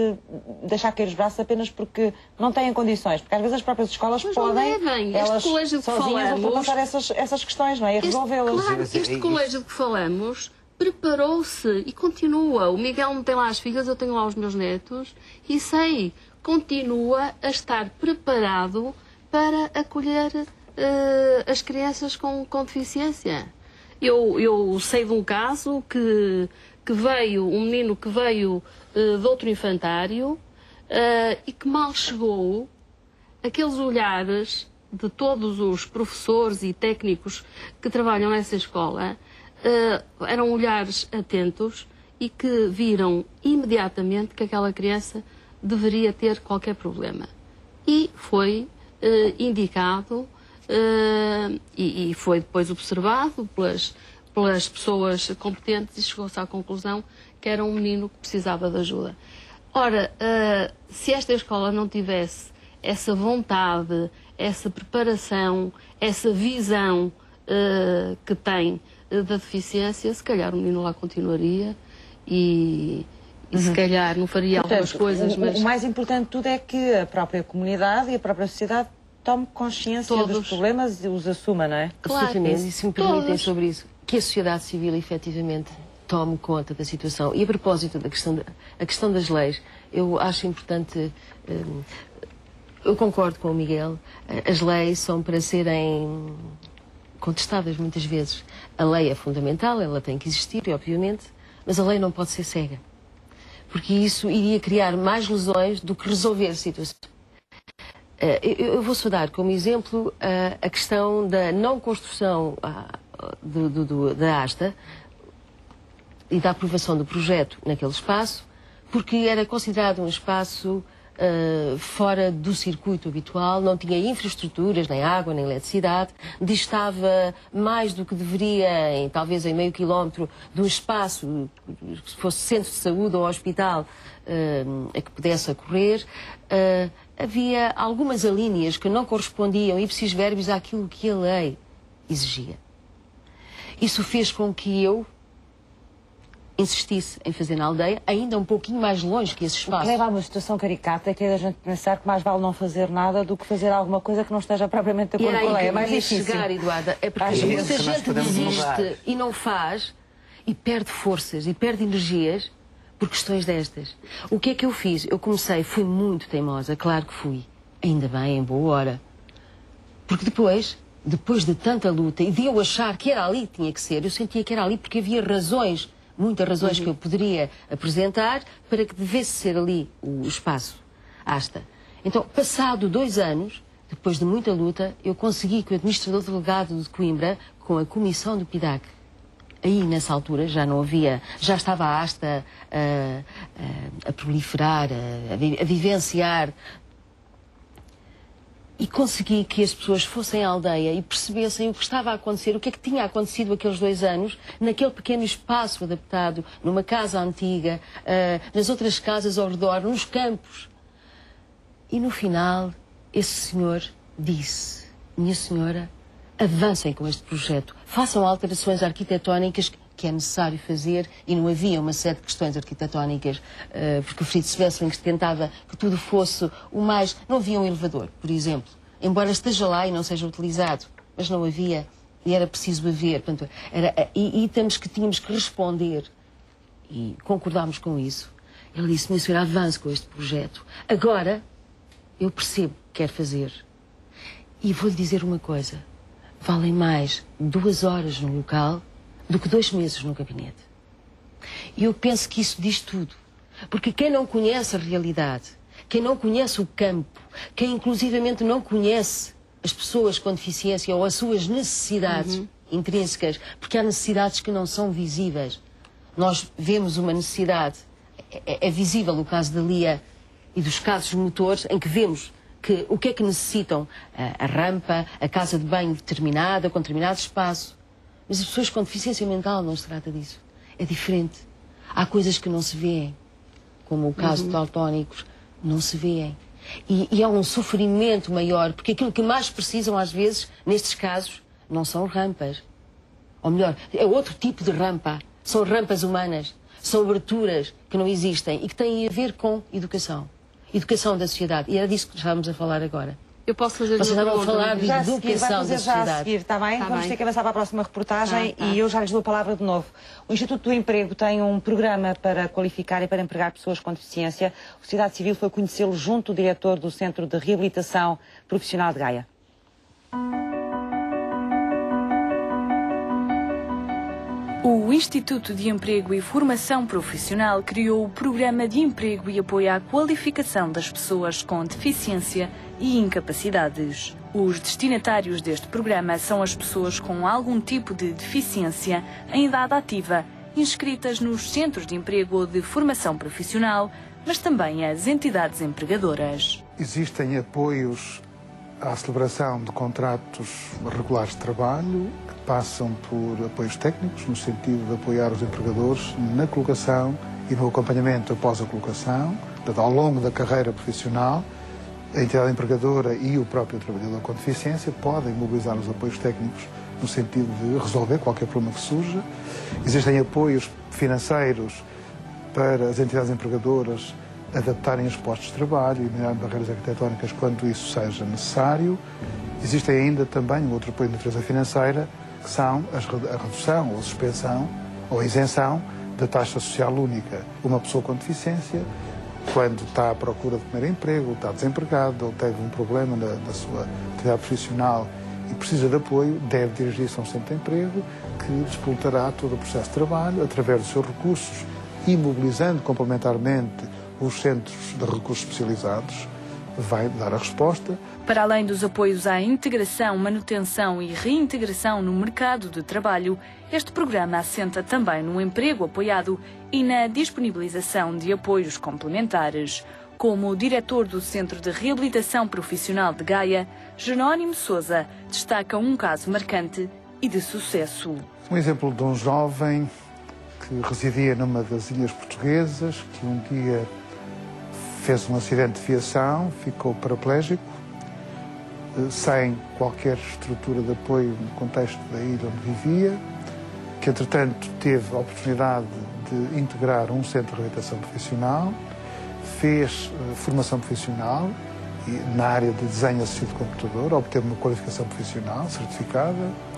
deixar cair os braços apenas porque não têm condições, porque às vezes as próprias escolas podem, elas sozinhas ultrapassar essas questões, não é? E resolvê-las. Claro, este colégio de que falamos preparou-se e continua. O Miguel não tem lá as filhas, eu tenho lá os meus netos e sei, continua a estar preparado para acolher as crianças com deficiência. Eu sei de um caso que veio, um menino que veio de outro infantário e que mal chegou, aqueles olhares de todos os professores e técnicos que trabalham nessa escola eram olhares atentos e que viram imediatamente que aquela criança deveria ter qualquer problema. E foi indicado e foi depois observado pelas pessoas competentes e chegou-se à conclusão que era um menino que precisava de ajuda. Ora, se esta escola não tivesse essa vontade, essa preparação, essa visão que tem da deficiência, se calhar o menino lá continuaria e se calhar não faria algumas coisas, mas... O mais importante de tudo é que a própria comunidade e a própria sociedade tome consciência dos problemas e os assuma, não é? Claro. Absolutamente, e se me permitem sobre isso, que a sociedade civil efetivamente tome conta da situação. E a propósito da questão das leis, eu acho importante, eu concordo com o Miguel, as leis são para serem contestadas muitas vezes. A lei é fundamental, ela tem que existir, obviamente, mas a lei não pode ser cega, porque isso iria criar mais lesões do que resolver situações. Eu vou só dar como exemplo a questão da não construção da ASTA e da aprovação do projeto naquele espaço, porque era considerado um espaço fora do circuito habitual, não tinha infraestruturas, nem água, nem eletricidade, distava mais do que deveria, talvez em meio quilómetro, de um espaço, se fosse centro de saúde ou hospital, a que pudesse ocorrer. Havia algumas alíneas que não correspondiam, ipsis verbis, àquilo que a lei exigia. Isso fez com que eu insistisse em fazer na aldeia, ainda um pouquinho mais longe que esse espaço. O que leva a uma situação caricata é que é a gente pensar que mais vale não fazer nada do que fazer alguma coisa que não esteja propriamente de acordo com a lei. É mais difícil. Chegar, Eduarda, é porque muita gente desiste e não faz, e perde forças e perde energias por questões destas. O que é que eu fiz? Eu comecei, fui muito teimosa, claro que fui. Ainda bem, em boa hora. Porque depois de tanta luta e de eu achar que era ali que tinha que ser, eu sentia que era ali porque havia razões, muitas razões que eu poderia apresentar para que devesse ser ali o espaço, ASTA. Então, passado 2 anos, depois de muita luta, eu consegui que o administrador delegado de Coimbra, com a comissão do PIDAC, aí nessa altura já não havia, já estava a ASTA a proliferar, a vivenciar, e consegui que as pessoas fossem à aldeia e percebessem o que estava a acontecer, o que é que tinha acontecido aqueles 2 anos, naquele pequeno espaço adaptado, numa casa antiga, nas outras casas ao redor, nos campos. E no final, esse senhor disse: minha senhora, avancem com este projeto, façam alterações arquitetónicas que é necessário fazer, e não havia uma série de questões arquitetónicas, porque o Fritz Wesseling tentava que tudo fosse o mais... Não havia um elevador, por exemplo, embora esteja lá e não seja utilizado, mas não havia, e era preciso haver. Portanto, itens que tínhamos que responder, e concordámos com isso. Ele disse: minha senhora, avance com este projeto. Agora, eu percebo que quer fazer. E vou-lhe dizer uma coisa: valem mais 2 horas no local do que 2 meses no gabinete. E eu penso que isso diz tudo. Porque quem não conhece a realidade, quem não conhece o campo, quem inclusivamente não conhece as pessoas com deficiência ou as suas necessidades intrínsecas, porque há necessidades que não são visíveis. Nós vemos uma necessidade, é visível o caso da Lia e dos casos motores, em que vemos que o que é que necessitam, a rampa, a casa de banho determinada, com determinado espaço. Mas as pessoas com deficiência mental não se trata disso. É diferente. Há coisas que não se veem, como o caso de daltónicos, não se veem. E há um sofrimento maior, porque aquilo que mais precisam às vezes, nestes casos, não são rampas. Ou melhor, é outro tipo de rampa. São rampas humanas, são aberturas que não existem e que têm a ver com educação. Educação da sociedade. E era disso que estávamos a falar agora. Eu posso fazer Vocês estavam a falar de Já a seguir, educação vai da fazer já a sociedade. seguir, está bem? Vamos ter que avançar para a próxima reportagem Tá. e eu já lhes dou a palavra de novo. O Instituto do Emprego tem um programa para qualificar e para empregar pessoas com deficiência. A sociedade civil foi conhecê-lo junto do diretor do Centro de Reabilitação Profissional de Gaia. O Instituto de Emprego e Formação Profissional criou o Programa de Emprego e Apoio à Qualificação das Pessoas com Deficiência e Incapacidades. Os destinatários deste programa são as pessoas com algum tipo de deficiência em idade ativa, inscritas nos centros de emprego ou de formação profissional, mas também as entidades empregadoras. Existem apoios à celebração de contratos regulares de trabalho, que passam por apoios técnicos, no sentido de apoiar os empregadores na colocação e no acompanhamento após a colocação, portanto, ao longo da carreira profissional. A entidade empregadora e o próprio trabalhador com deficiência podem mobilizar os apoios técnicos no sentido de resolver qualquer problema que surja. Existem apoios financeiros para as entidades empregadoras adaptarem os postos de trabalho, eliminar barreiras arquitetónicas quando isso seja necessário. Existe ainda também um outro apoio de natureza financeira, que são a redução ou a suspensão ou a isenção da taxa social única. Uma pessoa com deficiência, quando está à procura de primeiro emprego, está desempregado ou teve um problema na sua atividade profissional e precisa de apoio, deve dirigir-se a um centro de emprego que despoltará todo o processo de trabalho através dos seus recursos e mobilizando complementarmente os centros de recursos especializados, vai dar a resposta. Para além dos apoios à integração, manutenção e reintegração no mercado de trabalho, este programa assenta também no emprego apoiado e na disponibilização de apoios complementares. Como o diretor do Centro de Reabilitação Profissional de Gaia, Jerónimo Sousa, destaca um caso marcante e de sucesso. Um exemplo de um jovem que residia numa das ilhas portuguesas, que um dia fez um acidente de viação, ficou paraplégico, sem qualquer estrutura de apoio no contexto da ilha onde vivia, que entretanto teve a oportunidade de integrar um centro de reabilitação profissional, fez formação profissional na área de desenho assistido de computador, obteve uma qualificação profissional certificada.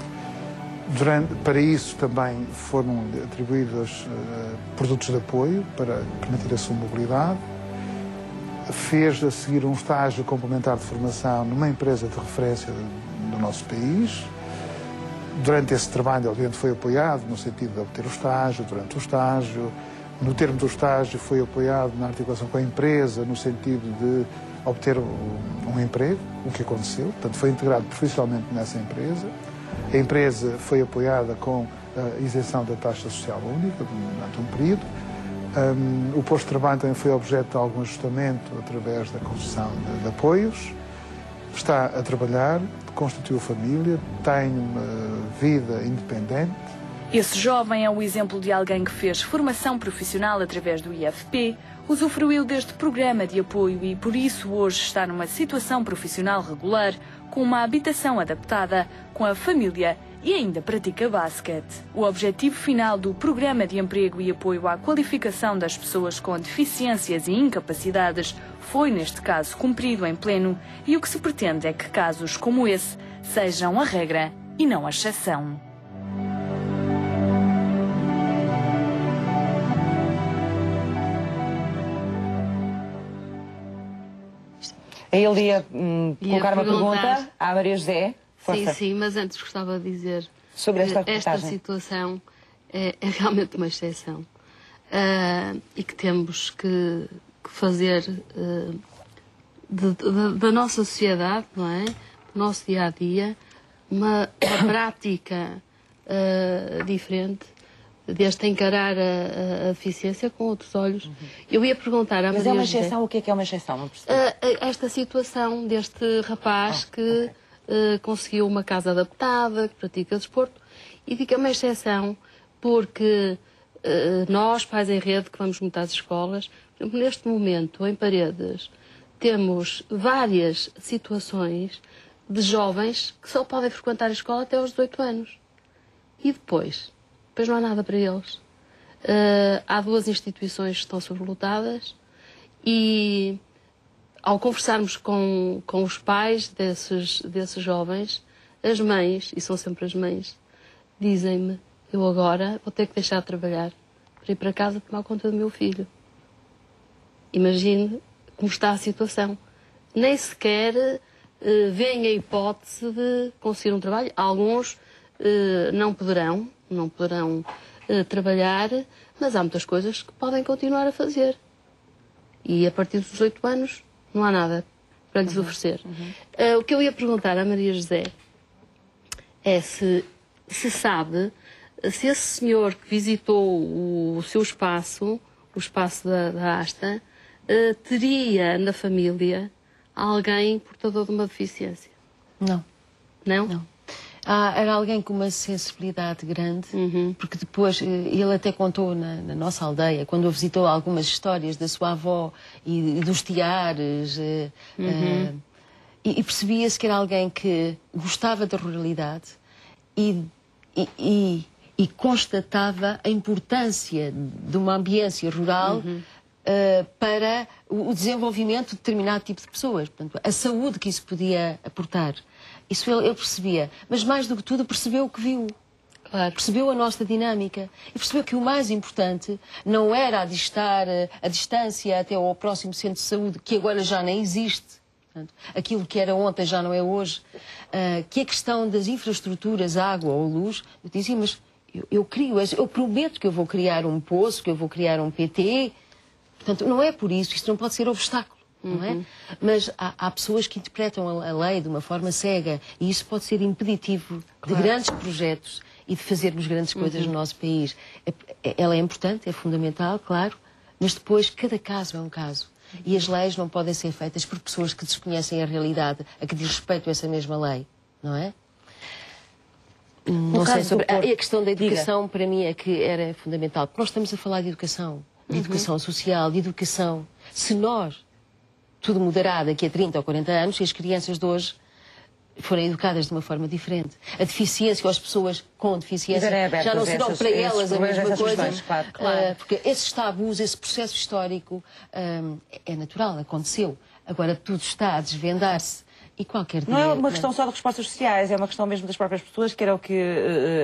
Para isso também foram atribuídos produtos de apoio para permitir a sua mobilidade. Fez a seguir um estágio complementar de formação numa empresa de referência do nosso país. Durante esse trabalho, obviamente, foi apoiado no sentido de obter o estágio, durante o estágio. No termo do estágio, foi apoiado na articulação com a empresa, no sentido de obter um emprego, o que aconteceu. Portanto, foi integrado profissionalmente nessa empresa. A empresa foi apoiada com a isenção da taxa social única durante um período. O posto de trabalho também foi objeto de algum ajustamento através da concessão de apoios. Está a trabalhar, constituiu família, tem uma vida independente. Esse jovem é o exemplo de alguém que fez formação profissional através do IFP, usufruiu deste programa de apoio e, por isso, hoje está numa situação profissional regular, com uma habitação adaptada, com a família e ainda pratica basquete. O objetivo final do Programa de Emprego e Apoio à Qualificação das Pessoas com Deficiências e Incapacidades foi, neste caso, cumprido em pleno e o que se pretende é que casos como esse sejam a regra e não a exceção. A ele ia colocar uma perguntar pergunta à Maria José. Força. Sim, mas antes gostava de dizer Sobre esta esta reportagem. situação é realmente uma exceção. E que temos que fazer da nossa sociedade, não é? Do nosso dia-a-dia, uma prática diferente, desde encarar a deficiência com outros olhos. Eu ia perguntar à Mas Maria é uma José, exceção? O que é uma exceção? Não percebi. esta situação deste rapaz que conseguiu uma casa adaptada, que pratica desporto, e digo que é uma exceção porque nós, pais em rede, que vamos muito às escolas, por exemplo, neste momento, em Paredes, temos várias situações de jovens que só podem frequentar a escola até aos 18 anos. E depois não há nada para eles. Há 2 instituições que estão sobrelotadas e, ao conversarmos com os pais desses jovens, as mães, e são sempre as mães, dizem-me: eu agora vou ter que deixar de trabalhar para ir para casa tomar conta do meu filho. Imagine como está a situação. Nem sequer veem a hipótese de conseguir um trabalho. Alguns não poderão trabalhar, mas há muitas coisas que podem continuar a fazer. E a partir dos 18 anos não há nada para lhes oferecer. O que eu ia perguntar à Maria José é se sabe se esse senhor que visitou o seu espaço, o espaço da Asta, teria na família alguém portador de uma deficiência. Não. Não? Não. Era alguém com uma sensibilidade grande, porque depois ele até contou na nossa aldeia, quando visitou, algumas histórias da sua avó e dos tiares, e percebia-se que era alguém que gostava da ruralidade e constatava a importância de uma ambiência rural para o desenvolvimento de determinado tipo de pessoas. Portanto, a saúde que isso podia aportar. Isso ele percebia. Mas, mais do que tudo, percebeu o que viu. Claro. Percebeu a nossa dinâmica. E percebeu que o mais importante não era a distância até ao próximo centro de saúde, que agora já nem existe. Portanto, aquilo que era ontem já não é hoje. Que a questão das infraestruturas, água ou luz, eu dizia, mas eu prometo que eu vou criar um poço, que eu vou criar um PT. Portanto, não é por isso. Isto não pode ser obstáculo. Não é? Mas há pessoas que interpretam a lei de uma forma cega e isso pode ser impeditivo de grandes projetos e de fazermos grandes coisas no nosso país. Ela é importante, é fundamental, claro, mas depois cada caso é um caso. E as leis não podem ser feitas por pessoas que desconhecem a realidade a que diz respeito a essa mesma lei, não é? Não sei sobre... E a questão da educação, para mim, é que era fundamental. Porque nós estamos a falar de educação social, de educação. Se nós... Tudo mudará daqui a 30 ou 40 anos se as crianças de hoje forem educadas de uma forma diferente. A deficiência, ou as pessoas com deficiência, já não serão para elas a mesma coisa. Claro. Porque esses tabus, esse processo histórico é natural, aconteceu. Agora tudo está a desvendar-se. E qualquer dia... Não é uma questão só de respostas sociais, é uma questão mesmo das próprias pessoas, que era o que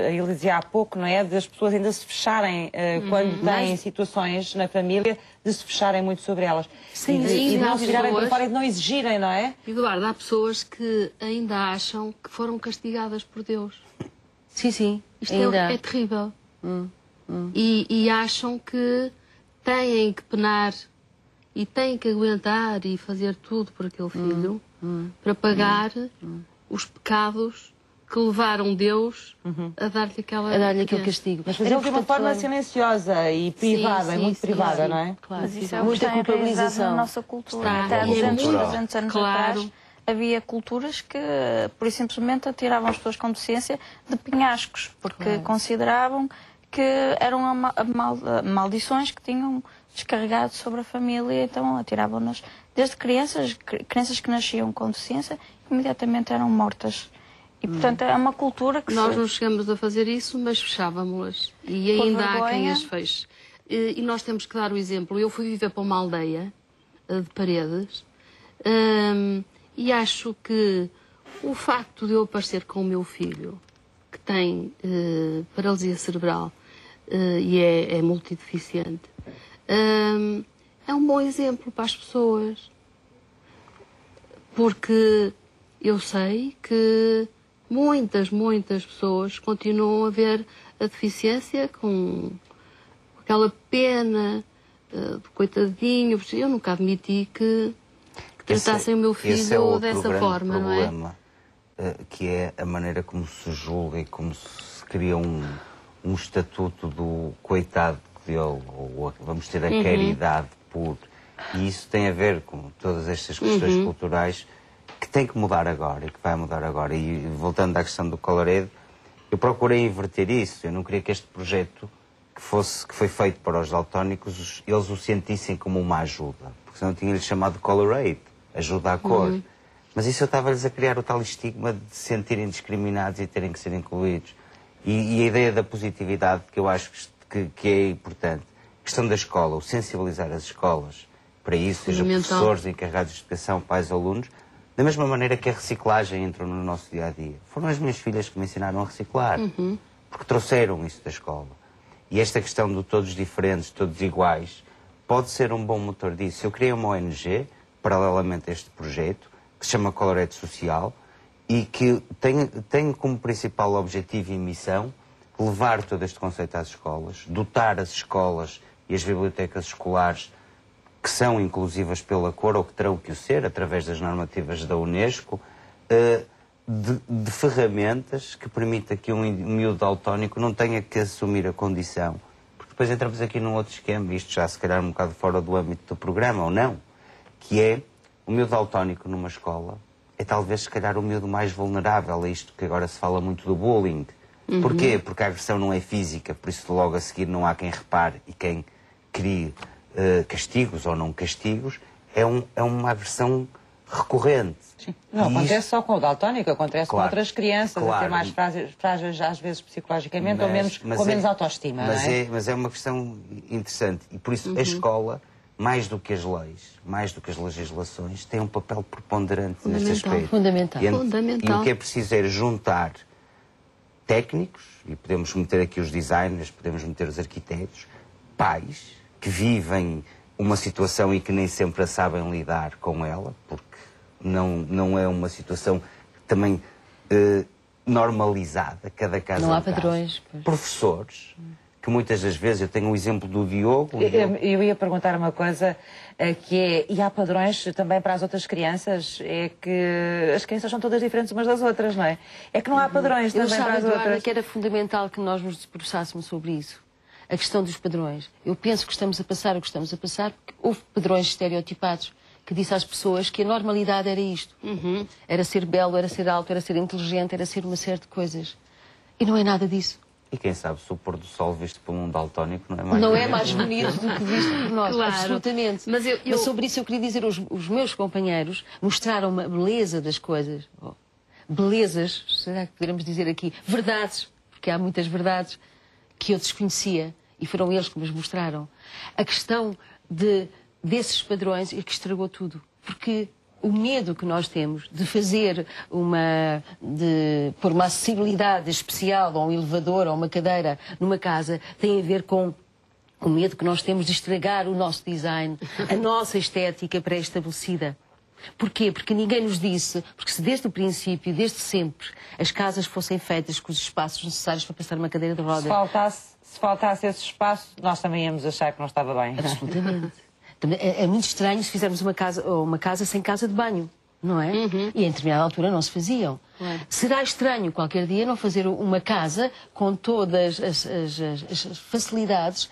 a Ilha dizia há pouco, não é? Das pessoas ainda se fecharem quando têm situações na família, de se fecharem muito sobre elas. Sim, e de não se virarem para fora e de não exigirem, não é? Eduardo, há pessoas que ainda acham que foram castigadas por Deus. Sim. Isto é terrível. E acham que têm que penar e têm que aguentar e fazer tudo por aquele filho para pagar os pecados que levaram Deus a dar-lhe aquele castigo. Mas fazê-lo de uma forma silenciosa e privada, muito privada, não é? Claro. Mas isso é o que está enraizado na nossa cultura. Até há 200 anos atrás havia culturas que, por isso simplesmente, atiravam as pessoas com deficiência de penhascos, porque consideravam que eram maldições que tinham descarregado sobre a família, então atiravam-nas desde crianças que nasciam com deficiência, imediatamente eram mortas. E, portanto, é uma cultura que... Nós não chegamos a fazer isso, mas fechávamos-las. E ainda há quem as feche. E nós temos que dar o exemplo. Eu fui viver para uma aldeia de Paredes e acho que o facto de eu aparecer com o meu filho, que tem paralisia cerebral e é multideficiente, é um bom exemplo para as pessoas. Porque eu sei que muitas pessoas continuam a ver a deficiência com aquela pena de coitadinho. Eu nunca admiti que tratassem o meu filho dessa forma, não é? Problema, que é a maneira como se julga e como se cria um estatuto do coitado dele, ou vamos ter a caridade por... E isso tem a ver com todas estas questões culturais que tem que mudar agora e que vai mudar agora. E voltando à questão do Coloredo, eu procurei inverter isso. Eu não queria que este projeto que foi feito para os daltónicos, eles o sentissem como uma ajuda. Porque senão tinha-lhe chamado Colorade, ajuda à cor. Mas isso eu estava-lhes a criar o tal estigma de se sentirem discriminados e terem que ser incluídos. E a ideia da positividade, que eu acho que é importante. A questão da escola, o sensibilizar as escolas para isso, seja professores, encarregados de educação, pais, alunos, da mesma maneira que a reciclagem entrou no nosso dia-a-dia. Foram as minhas filhas que me ensinaram a reciclar, porque trouxeram isso da escola. E esta questão de todos diferentes, todos iguais, pode ser um bom motor disso. Eu criei uma ONG, paralelamente a este projeto, que se chama Colorete Social, e que tem como principal objetivo e missão levar todo este conceito às escolas, dotar as escolas e as bibliotecas escolares que são inclusivas pela cor, ou que terão que o ser, através das normativas da Unesco, de ferramentas que permita que um miúdo daltónico não tenha que assumir a condição. Porque depois entramos aqui num outro esquema, isto já se calhar um bocado fora do âmbito do programa, ou não, que é o miúdo daltónico numa escola é talvez se calhar o miúdo mais vulnerável a isto que agora se fala muito do bullying. Porquê? Porque a agressão não é física, por isso logo a seguir não há quem repare e quem crie castigos ou não castigos. É uma agressão recorrente. Sim. Não acontece só com o daltónico, acontece com outras crianças, até mais frágeis às vezes psicologicamente, ou com menos autoestima. Mas é uma questão interessante e por isso a escola, mais do que as leis, mais do que as legislações, tem um papel preponderante neste aspecto. Fundamental. E o que é preciso é juntar técnicos, e podemos meter aqui os designers, podemos meter os arquitetos, pais que vivem uma situação e que nem sempre a sabem lidar com ela, porque não é uma situação também normalizada, cada caso não é um há padrões. caso. Professores, que muitas das vezes, eu tenho o exemplo do Diogo. Eu ia perguntar uma coisa, que é, e há padrões também para as outras crianças? É que as crianças são todas diferentes umas das outras, não é? É que não há padrões também para as outras. Eu que era fundamental que nós nos debruçássemos sobre isso. A questão dos padrões. Eu penso que estamos a passar o que estamos a passar porque houve padrões estereotipados que disse às pessoas que a normalidade era isto. Era ser belo, era ser alto, era ser inteligente, era ser uma série de coisas. E não é nada disso. E quem sabe se o pôr do sol visto por um daltónico não é mais bonito. Não é mais bonito do que visto por nós, claro. Absolutamente. Mas sobre isso eu queria dizer, os meus companheiros mostraram uma beleza das coisas. Belezas, será que poderemos dizer aqui? Verdades, porque há muitas verdades que eu desconhecia e foram eles que me mostraram. A questão desses padrões é que estragou tudo. Porque o medo que nós temos de fazer por uma acessibilidade especial ou um elevador ou uma cadeira numa casa tem a ver com o medo que nós temos de estragar o nosso design, a nossa estética pré-estabelecida. Porquê? Porque ninguém nos disse, porque se desde o princípio, desde sempre, as casas fossem feitas com os espaços necessários para passar uma cadeira de rodas. Se faltasse esse espaço, nós também íamos achar que não estava bem. Absolutamente. É muito estranho se fizermos uma casa sem casa de banho, não é? E em determinada altura não se faziam. Será estranho qualquer dia não fazer uma casa com todas as facilidades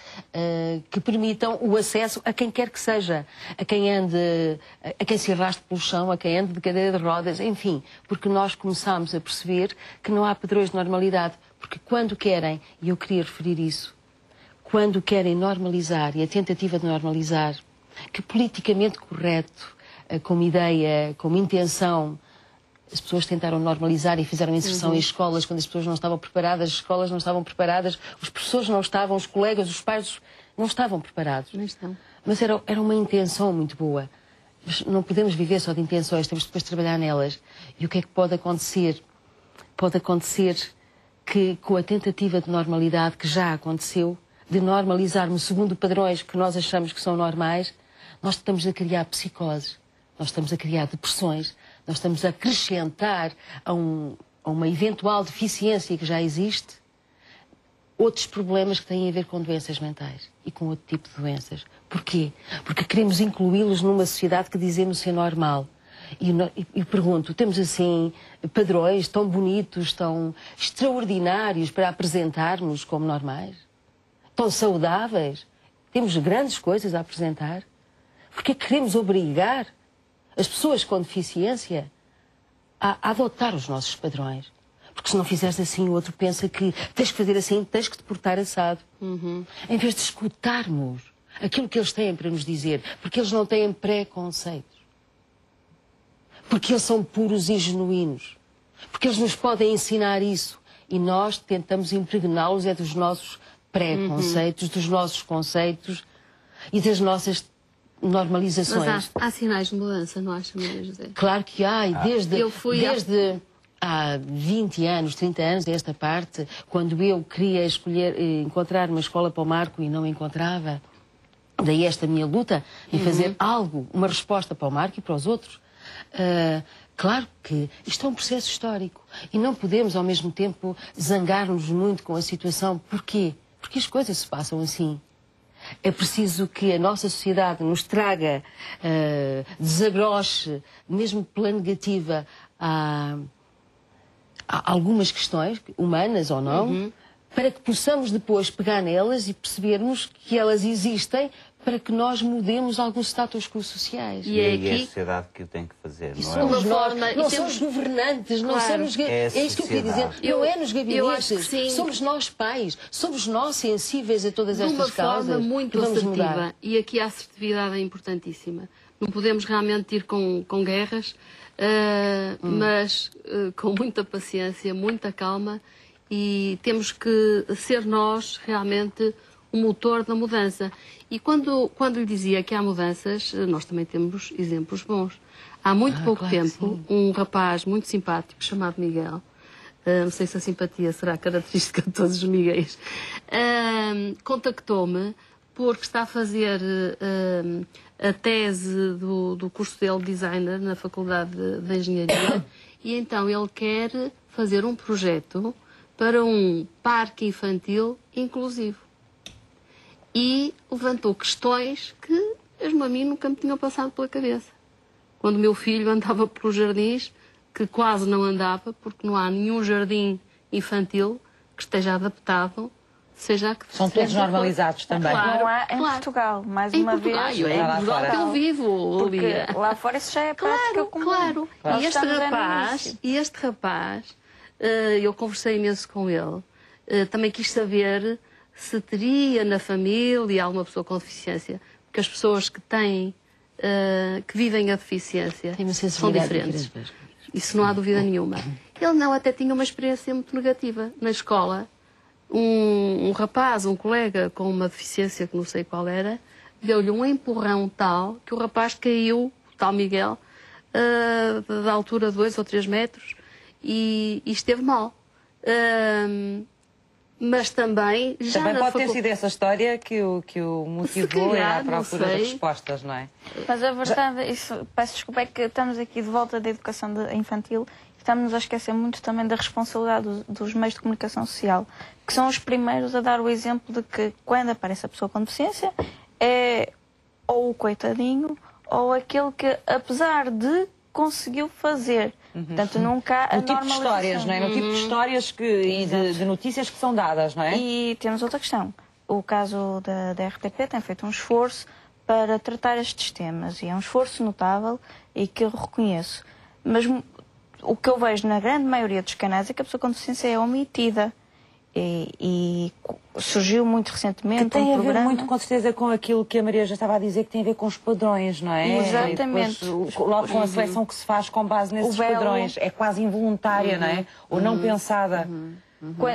que permitam o acesso a quem quer que seja, a quem ande, a quem se arraste pelo chão, a quem ande de cadeira de rodas, enfim, porque nós começámos a perceber que não há padrões de normalidade, porque quando querem, e eu queria referir isso, quando querem normalizar, e a tentativa de normalizar, que politicamente correto, como ideia, como intenção, as pessoas tentaram normalizar e fizeram inserção em escolas quando as pessoas não estavam preparadas, as escolas não estavam preparadas, os professores não estavam, os colegas, os pais não estavam preparados. Não estão. Mas era uma intenção muito boa. Mas não podemos viver só de intenções, temos depois de trabalhar nelas. E o que é que pode acontecer? Pode acontecer que com a tentativa de normalidade que já aconteceu, de normalizarmos segundo padrões que nós achamos que são normais, nós estamos a criar psicoses, nós estamos a criar depressões, nós estamos a acrescentar a um uma eventual deficiência que já existe, outros problemas que têm a ver com doenças mentais e com outro tipo de doenças. Porquê? Porque queremos incluí-los numa sociedade que dizemos ser normal. E pergunto, temos assim padrões tão bonitos, tão extraordinários para apresentarmos como normais? Tão saudáveis? Temos grandes coisas a apresentar? Porque queremos obrigar as pessoas com deficiência a adotar os nossos padrões? Porque se não fizeres assim, o outro pensa que tens que fazer assim, tens que te portar assado. Em vez de escutarmos aquilo que eles têm para nos dizer, porque eles não têm preconceitos. Porque eles são puros e genuínos. Porque eles nos podem ensinar isso. E nós tentamos impregná-los dos nossos preconceitos, dos nossos conceitos e das nossas normalizações. Mas há sinais de mudança, não acha, Maria José? Claro que há. E desde há 20 anos, 30 anos, desta parte, quando eu queria encontrar uma escola para o Marco e não encontrava, daí esta minha luta em fazer algo, uma resposta para o Marco e para os outros. Claro que isto é um processo histórico e não podemos, ao mesmo tempo, zangar-nos muito com a situação. Porquê? Porque as coisas se passam assim. É preciso que a nossa sociedade nos traga, desabroche, mesmo pela negativa, há algumas questões, humanas ou não, para que possamos depois pegar nelas e percebermos que elas existem para que nós mudemos alguns status quo sociais. E é a sociedade que o tem que fazer, não é? Somos nós, não somos governantes, não somos... É isso que eu queria dizer. Não é nos gabinetes, sim. somos nós pais, somos nós sensíveis a todas estas causas. De uma forma muito assertiva. E aqui a assertividade é importantíssima. Não podemos realmente ir com guerras, mas com muita paciência, muita calma, e temos que ser nós realmente o motor da mudança. E quando lhe dizia que há mudanças, nós também temos exemplos bons. Há muito pouco tempo, um rapaz muito simpático chamado Miguel, não sei se a simpatia será característica de todos os Miguéis, contactou-me porque está a fazer a tese do curso dele de designer na Faculdade de Engenharia e então ele quer fazer um projeto para um parque infantil inclusivo. E levantou questões que mesmo a mim nunca me tinham passado pela cabeça. Quando o meu filho andava pelos jardins, que quase não andava, porque não há nenhum jardim infantil que esteja adaptado, seja que... São todos normalizados também. Claro, Não há em Portugal, mais uma vez. É em Portugal que eu vivo, Porque Lia. lá fora isso já é prática comum. Claro. Nós E estamos este rapaz, eu conversei imenso com ele, também quis saber se teria na família alguma pessoa com deficiência, porque as pessoas que têm, que vivem a deficiência são diferentes. Isso não há dúvida nenhuma. Ele não, até tinha uma experiência muito negativa. Na escola, um rapaz, um colega com uma deficiência que não sei qual era, deu-lhe um empurrão tal que o rapaz caiu, o tal Miguel, da altura de 2 ou 3 metros e esteve mal. Mas também já também pode ter sido essa história que o motivou a ir à procura de respostas, não é? Mas a verdade, peço desculpa, é que estamos aqui de volta da educação infantil e estamos a esquecer muito também da responsabilidade dos meios de comunicação social, que são os primeiros a dar o exemplo de que quando aparece a pessoa com deficiência é ou o coitadinho ou aquele que, apesar de, conseguiu fazer. Portanto, nunca há o tipo de histórias, não é? No tipo de histórias e de notícias que são dadas, não é? E temos outra questão. O caso da RTP tem feito um esforço para tratar estes temas e é um esforço notável e que eu reconheço. Mas o que eu vejo na grande maioria dos canais é que a pessoa com deficiência é omitida. E surgiu muito recentemente que tem um a ver programa... muito, com certeza, com aquilo que a Maria já estava a dizer, que tem a ver com os padrões, não é? Exatamente. Logo com a seleção que se faz com base nesses padrões. É quase involuntária, não é? Ou não pensada.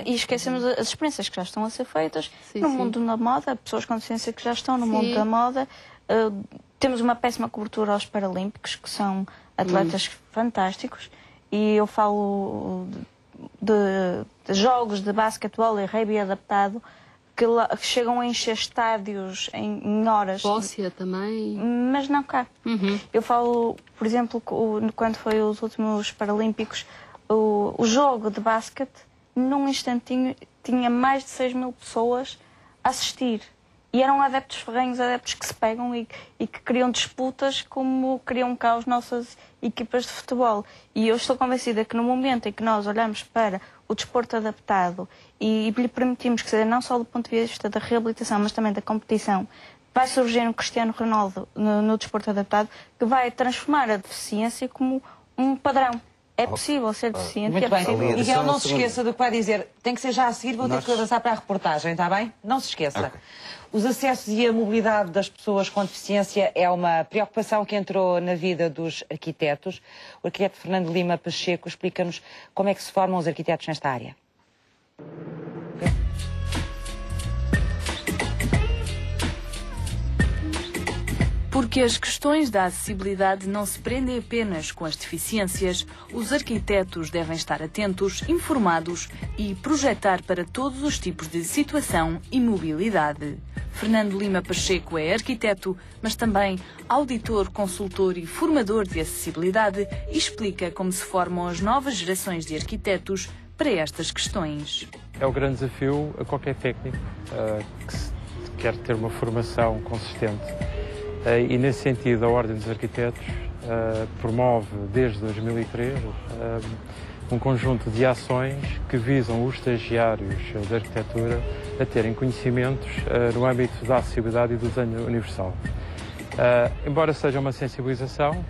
E esquecemos as experiências que já estão a ser feitas no mundo da moda, pessoas com deficiência que já estão no mundo da moda. Temos uma péssima cobertura aos Paralímpicos, que são atletas fantásticos. E eu falo de jogos de basquetebol e rugby adaptado que chegam a encher estádios em horas. Escócia também. Mas não cá. Eu falo, por exemplo, quando foi os últimos Paralímpicos, o jogo de basquete, num instantinho, tinha mais de 6 mil pessoas a assistir. E eram adeptos ferrenhos, adeptos que se pegam e que criam disputas como criam cá as nossas equipas de futebol. E eu estou convencida que no momento em que nós olhamos para o desporto adaptado e lhe permitimos que seja não só do ponto de vista da reabilitação, mas também da competição, vai surgir um Cristiano Ronaldo no desporto adaptado que vai transformar a deficiência como um padrão. É possível ser deficiente. Muito bem. Possível. Miguel, não se esqueça do que vai dizer. Tem que ser já a seguir, vou ter que avançar para a reportagem, está bem? Não se esqueça. Okay. Os acessos e a mobilidade das pessoas com deficiência é uma preocupação que entrou na vida dos arquitetos. O arquiteto Fernando Lima Pacheco explica-nos como é que se formam os arquitetos nesta área. Porque as questões da acessibilidade não se prendem apenas com as deficiências, os arquitetos devem estar atentos, informados e projetar para todos os tipos de situação e mobilidade. Fernando Lima Pacheco é arquiteto, mas também auditor, consultor e formador de acessibilidade e explica como se formam as novas gerações de arquitetos para estas questões. É o grande desafio a qualquer técnico que quer ter uma formação consistente. E nesse sentido, a Ordem dos Arquitetos promove desde 2003 um conjunto de ações que visam os estagiários da arquitetura a terem conhecimentos no âmbito da acessibilidade e do desenho universal. Embora seja uma sensibilização,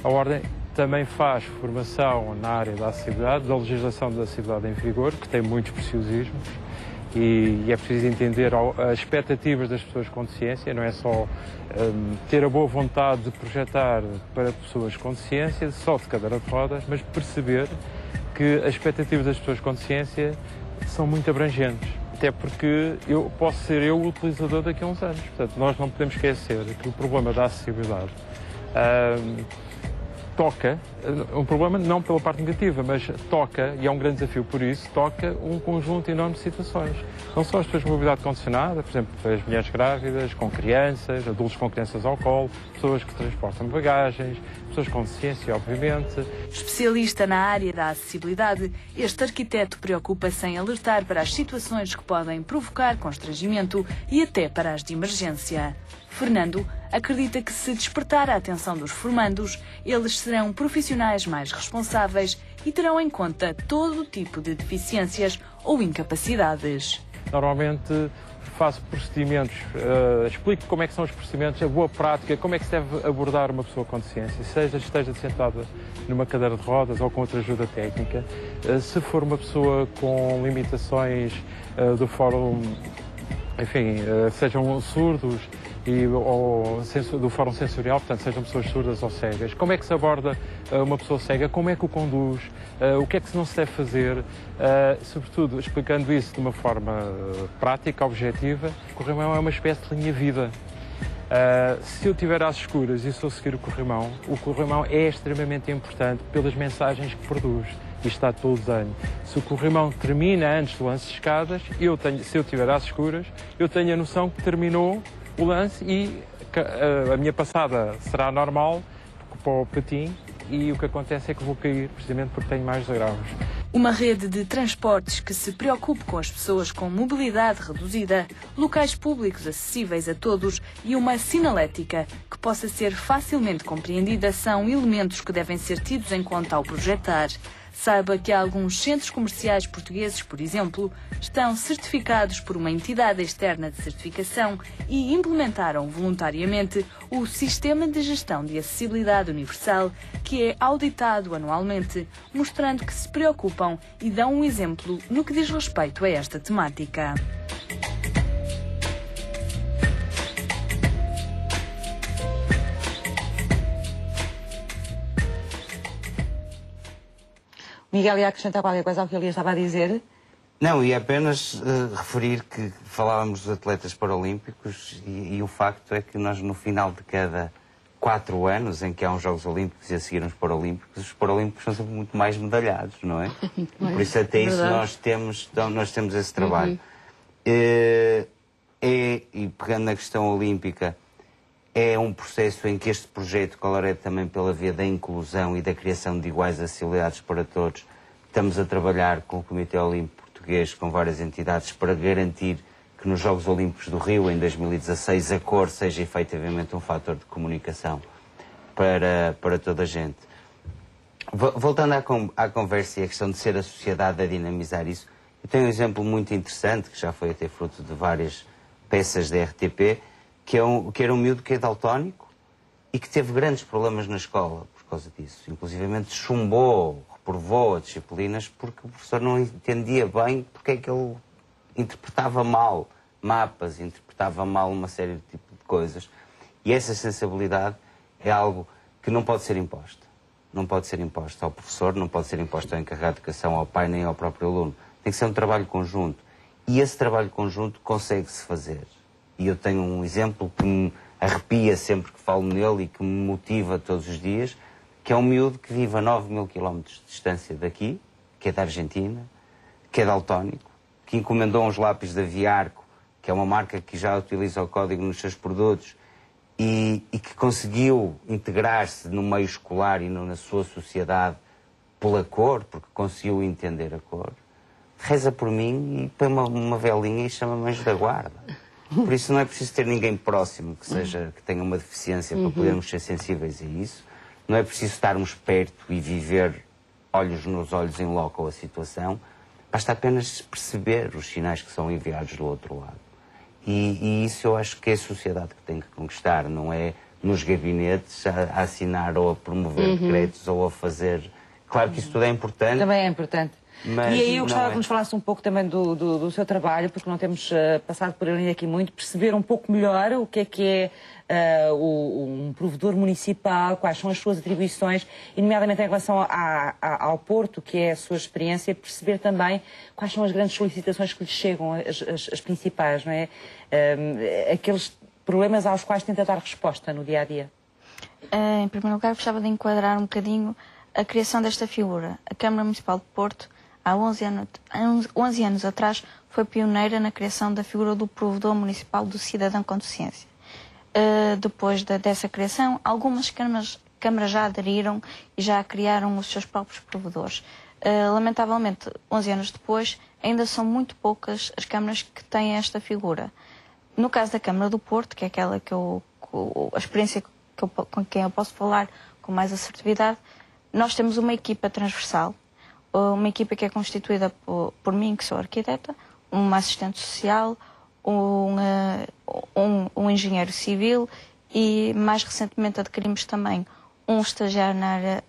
a Ordem também faz formação na área da acessibilidade, da legislação da acessibilidade em vigor, que tem muitos preciosismos, e é preciso entender as expectativas das pessoas com deficiência, não é só ter a boa vontade de projetar para pessoas com deficiência, só de cadeira de rodas, mas perceber que as expectativas das pessoas com deficiência são muito abrangentes. Até porque eu posso ser eu o utilizador daqui a uns anos. Portanto, nós não podemos esquecer que o problema da acessibilidade toca, um problema não pela parte negativa, mas toca, e é um grande desafio por isso, toca um conjunto enorme de situações. Não só as pessoas de mobilidade condicionada, por exemplo, as mulheres grávidas, com crianças, adultos com crianças ao colo, pessoas que transportam bagagens, pessoas com deficiência, obviamente. Especialista na área da acessibilidade, este arquiteto preocupa-se em alertar para as situações que podem provocar constrangimento e até para as de emergência. Fernando acredita que, se despertar a atenção dos formandos, eles serão profissionais mais responsáveis e terão em conta todo o tipo de deficiências ou incapacidades. Normalmente faço procedimentos, explico como é que são os procedimentos, a boa prática, como é que se deve abordar uma pessoa com deficiência, seja esteja sentada numa cadeira de rodas ou com outra ajuda técnica. Se for uma pessoa com limitações do fórum, enfim, sejam surdos, ou do fórum sensorial, portanto, sejam pessoas surdas ou cegas. Como é que se aborda uma pessoa cega? Como é que o conduz? O que é que não se deve fazer? Sobretudo, explicando isso de uma forma prática, objetiva, o corrimão é uma espécie de linha-vida. Se eu tiver às escuras e sou seguir o corrimão é extremamente importante pelas mensagens que produz. Isto está todo o desenho. Se o corrimão termina antes do lance de escadas, se eu tiver às escuras, eu tenho a noção que terminou o lance e a minha passada será normal para o patim, e o que acontece é que vou cair precisamente porque tenho mais degraus. Uma rede de transportes que se preocupe com as pessoas com mobilidade reduzida, locais públicos acessíveis a todos e uma sinalética que possa ser facilmente compreendida são elementos que devem ser tidos em conta ao projetar. Saiba que alguns centros comerciais portugueses, por exemplo, estão certificados por uma entidade externa de certificação e implementaram voluntariamente o Sistema de Gestão de Acessibilidade Universal, que é auditado anualmente, mostrando que se preocupam e dão um exemplo no que diz respeito a esta temática. Miguel, ia acrescentar qualquer coisa ao que ele estava a dizer? Não, e apenas referir que falávamos dos atletas paralímpicos e o facto é que nós, no final de cada 4 anos em que há uns Jogos Olímpicos e a seguir uns Paralímpicos, os Paralímpicos são sempre muito mais medalhados, não é? Por isso até isso nós temos esse trabalho. E pegando na questão olímpica, é um processo em que este projeto, Colored também pela via da inclusão e da criação de iguais acessibilidades para todos, Estamos a trabalhar com o Comitê Olímpico Português, com várias entidades, para garantir que nos Jogos Olímpicos do Rio, em 2016, a cor seja efetivamente um fator de comunicação para toda a gente. Voltando à conversa e à questão de ser a sociedade a dinamizar isso, eu tenho um exemplo muito interessante, que já foi até fruto de várias peças da RTP, que era um miúdo que é daltónico e que teve grandes problemas na escola por causa disso. Inclusivamente chumbou, reprovou a disciplinas porque o professor não entendia bem porque é que ele interpretava mal mapas, interpretava mal uma série de tipo de coisas. E essa sensibilidade é algo que não pode ser imposta. Não pode ser imposta ao professor, não pode ser imposta ao encarregado de educação, ao pai nem ao próprio aluno. Tem que ser um trabalho conjunto. E esse trabalho conjunto consegue-se fazer. E eu tenho um exemplo que me arrepia sempre que falo nele e que me motiva todos os dias, que é um miúdo que vive a 9.000 km de distância daqui, que é da Argentina, que é daltónico, que encomendou uns lápis da Viarco, que é uma marca que já utiliza o código nos seus produtos, e que conseguiu integrar-se no meio escolar e na sua sociedade pela cor, porque conseguiu entender a cor, reza por mim e põe uma velinha e chama-me anjo da guarda. Por isso não é preciso ter ninguém próximo que tenha uma deficiência para podermos ser sensíveis a isso. Não é preciso estarmos perto e viver olhos nos olhos em loco a situação. Basta apenas perceber os sinais que são enviados do outro lado. E isso eu acho que é a sociedade que tem que conquistar, não é nos gabinetes a assinar ou a promover decretos ou a fazer... Claro que isso tudo é importante. Também é importante. Mas e aí eu gostava que nos falasse um pouco também do seu trabalho, porque não temos passado por ele aqui muito, perceber um pouco melhor o que é um provedor municipal, quais são as suas atribuições, e nomeadamente em relação ao Porto, que é a sua experiência, perceber também quais são as grandes solicitações que lhes chegam, as principais, não é? Aqueles problemas aos quais tenta dar resposta no dia-a-dia. Em primeiro lugar, gostava de enquadrar um bocadinho a criação desta figura. A Câmara Municipal de Porto, há 11 anos atrás, foi pioneira na criação da figura do provedor municipal do cidadão com deficiência. Depois dessa criação, algumas câmaras já aderiram e já criaram os seus próprios provedores. Lamentavelmente, 11 anos depois, ainda são muito poucas as câmaras que têm esta figura. No caso da Câmara do Porto, que é aquela a experiência com quem eu posso falar com mais assertividade, nós temos uma equipa transversal, uma equipa que é constituída por mim, que sou arquiteta, uma assistente social, um engenheiro civil e mais recentemente adquirimos também um estagiário na área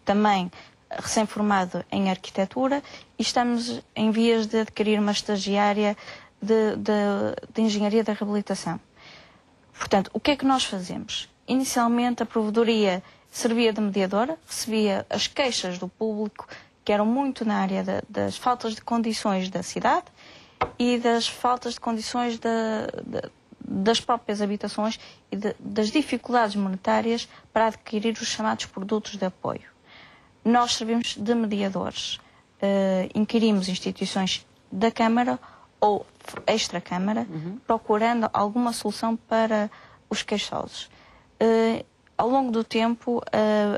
também recém-formado em arquitetura e estamos em vias de adquirir uma estagiária de engenharia da reabilitação. Portanto, o que é que nós fazemos? Inicialmente a provedoria servia de mediadora, recebia as queixas do público que eram muito na área das faltas de condições da cidade e das faltas de condições das próprias habitações e das dificuldades monetárias para adquirir os chamados produtos de apoio. Nós servimos de mediadores, inquirimos instituições da Câmara ou extra-Câmara, procurando alguma solução para os queixosos. Ao longo do tempo,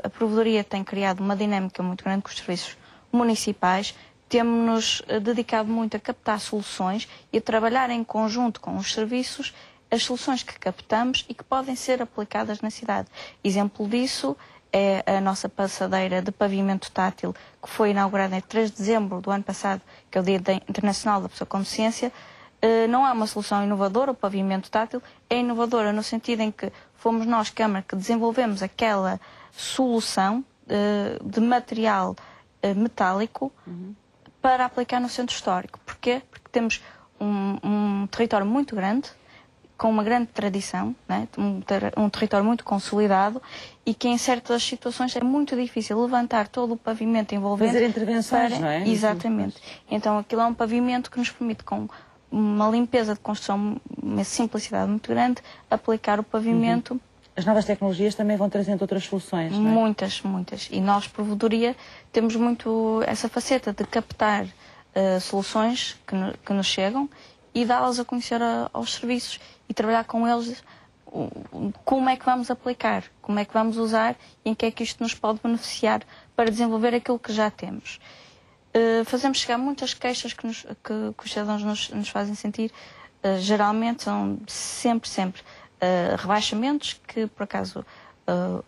a provedoria tem criado uma dinâmica muito grande com os serviços municipais, temos-nos dedicado muito a captar soluções e a trabalhar em conjunto com os serviços as soluções que captamos e que podem ser aplicadas na cidade. Exemplo disso é a nossa passadeira de pavimento tátil, que foi inaugurada em 3 de dezembro do ano passado, que é o Dia Internacional da Pessoa com Deficiência. Não é uma solução inovadora, o pavimento tátil é inovadora no sentido em que fomos nós, Câmara, que desenvolvemos aquela solução de material metálico para aplicar no centro histórico. Porquê? Porque temos um território muito grande, com uma grande tradição, né? Um território muito consolidado e que em certas situações é muito difícil levantar todo o pavimento envolvente. Fazer intervenções, não é? Exatamente. Então aquilo é um pavimento que nos permite, com uma limpeza de construção, uma simplicidade muito grande, aplicar o pavimento. As novas tecnologias também vão trazendo outras soluções, não é? Muitas, muitas. E nós, provedoria, temos muito essa faceta de captar soluções que nos chegam e dá-las a conhecer aos serviços e trabalhar com eles como é que vamos aplicar, como é que vamos usar e em que é que isto nos pode beneficiar para desenvolver aquilo que já temos. fazemos chegar muitas queixas que os cidadãos nos fazem sentir. Geralmente são sempre rebaixamentos que, por acaso,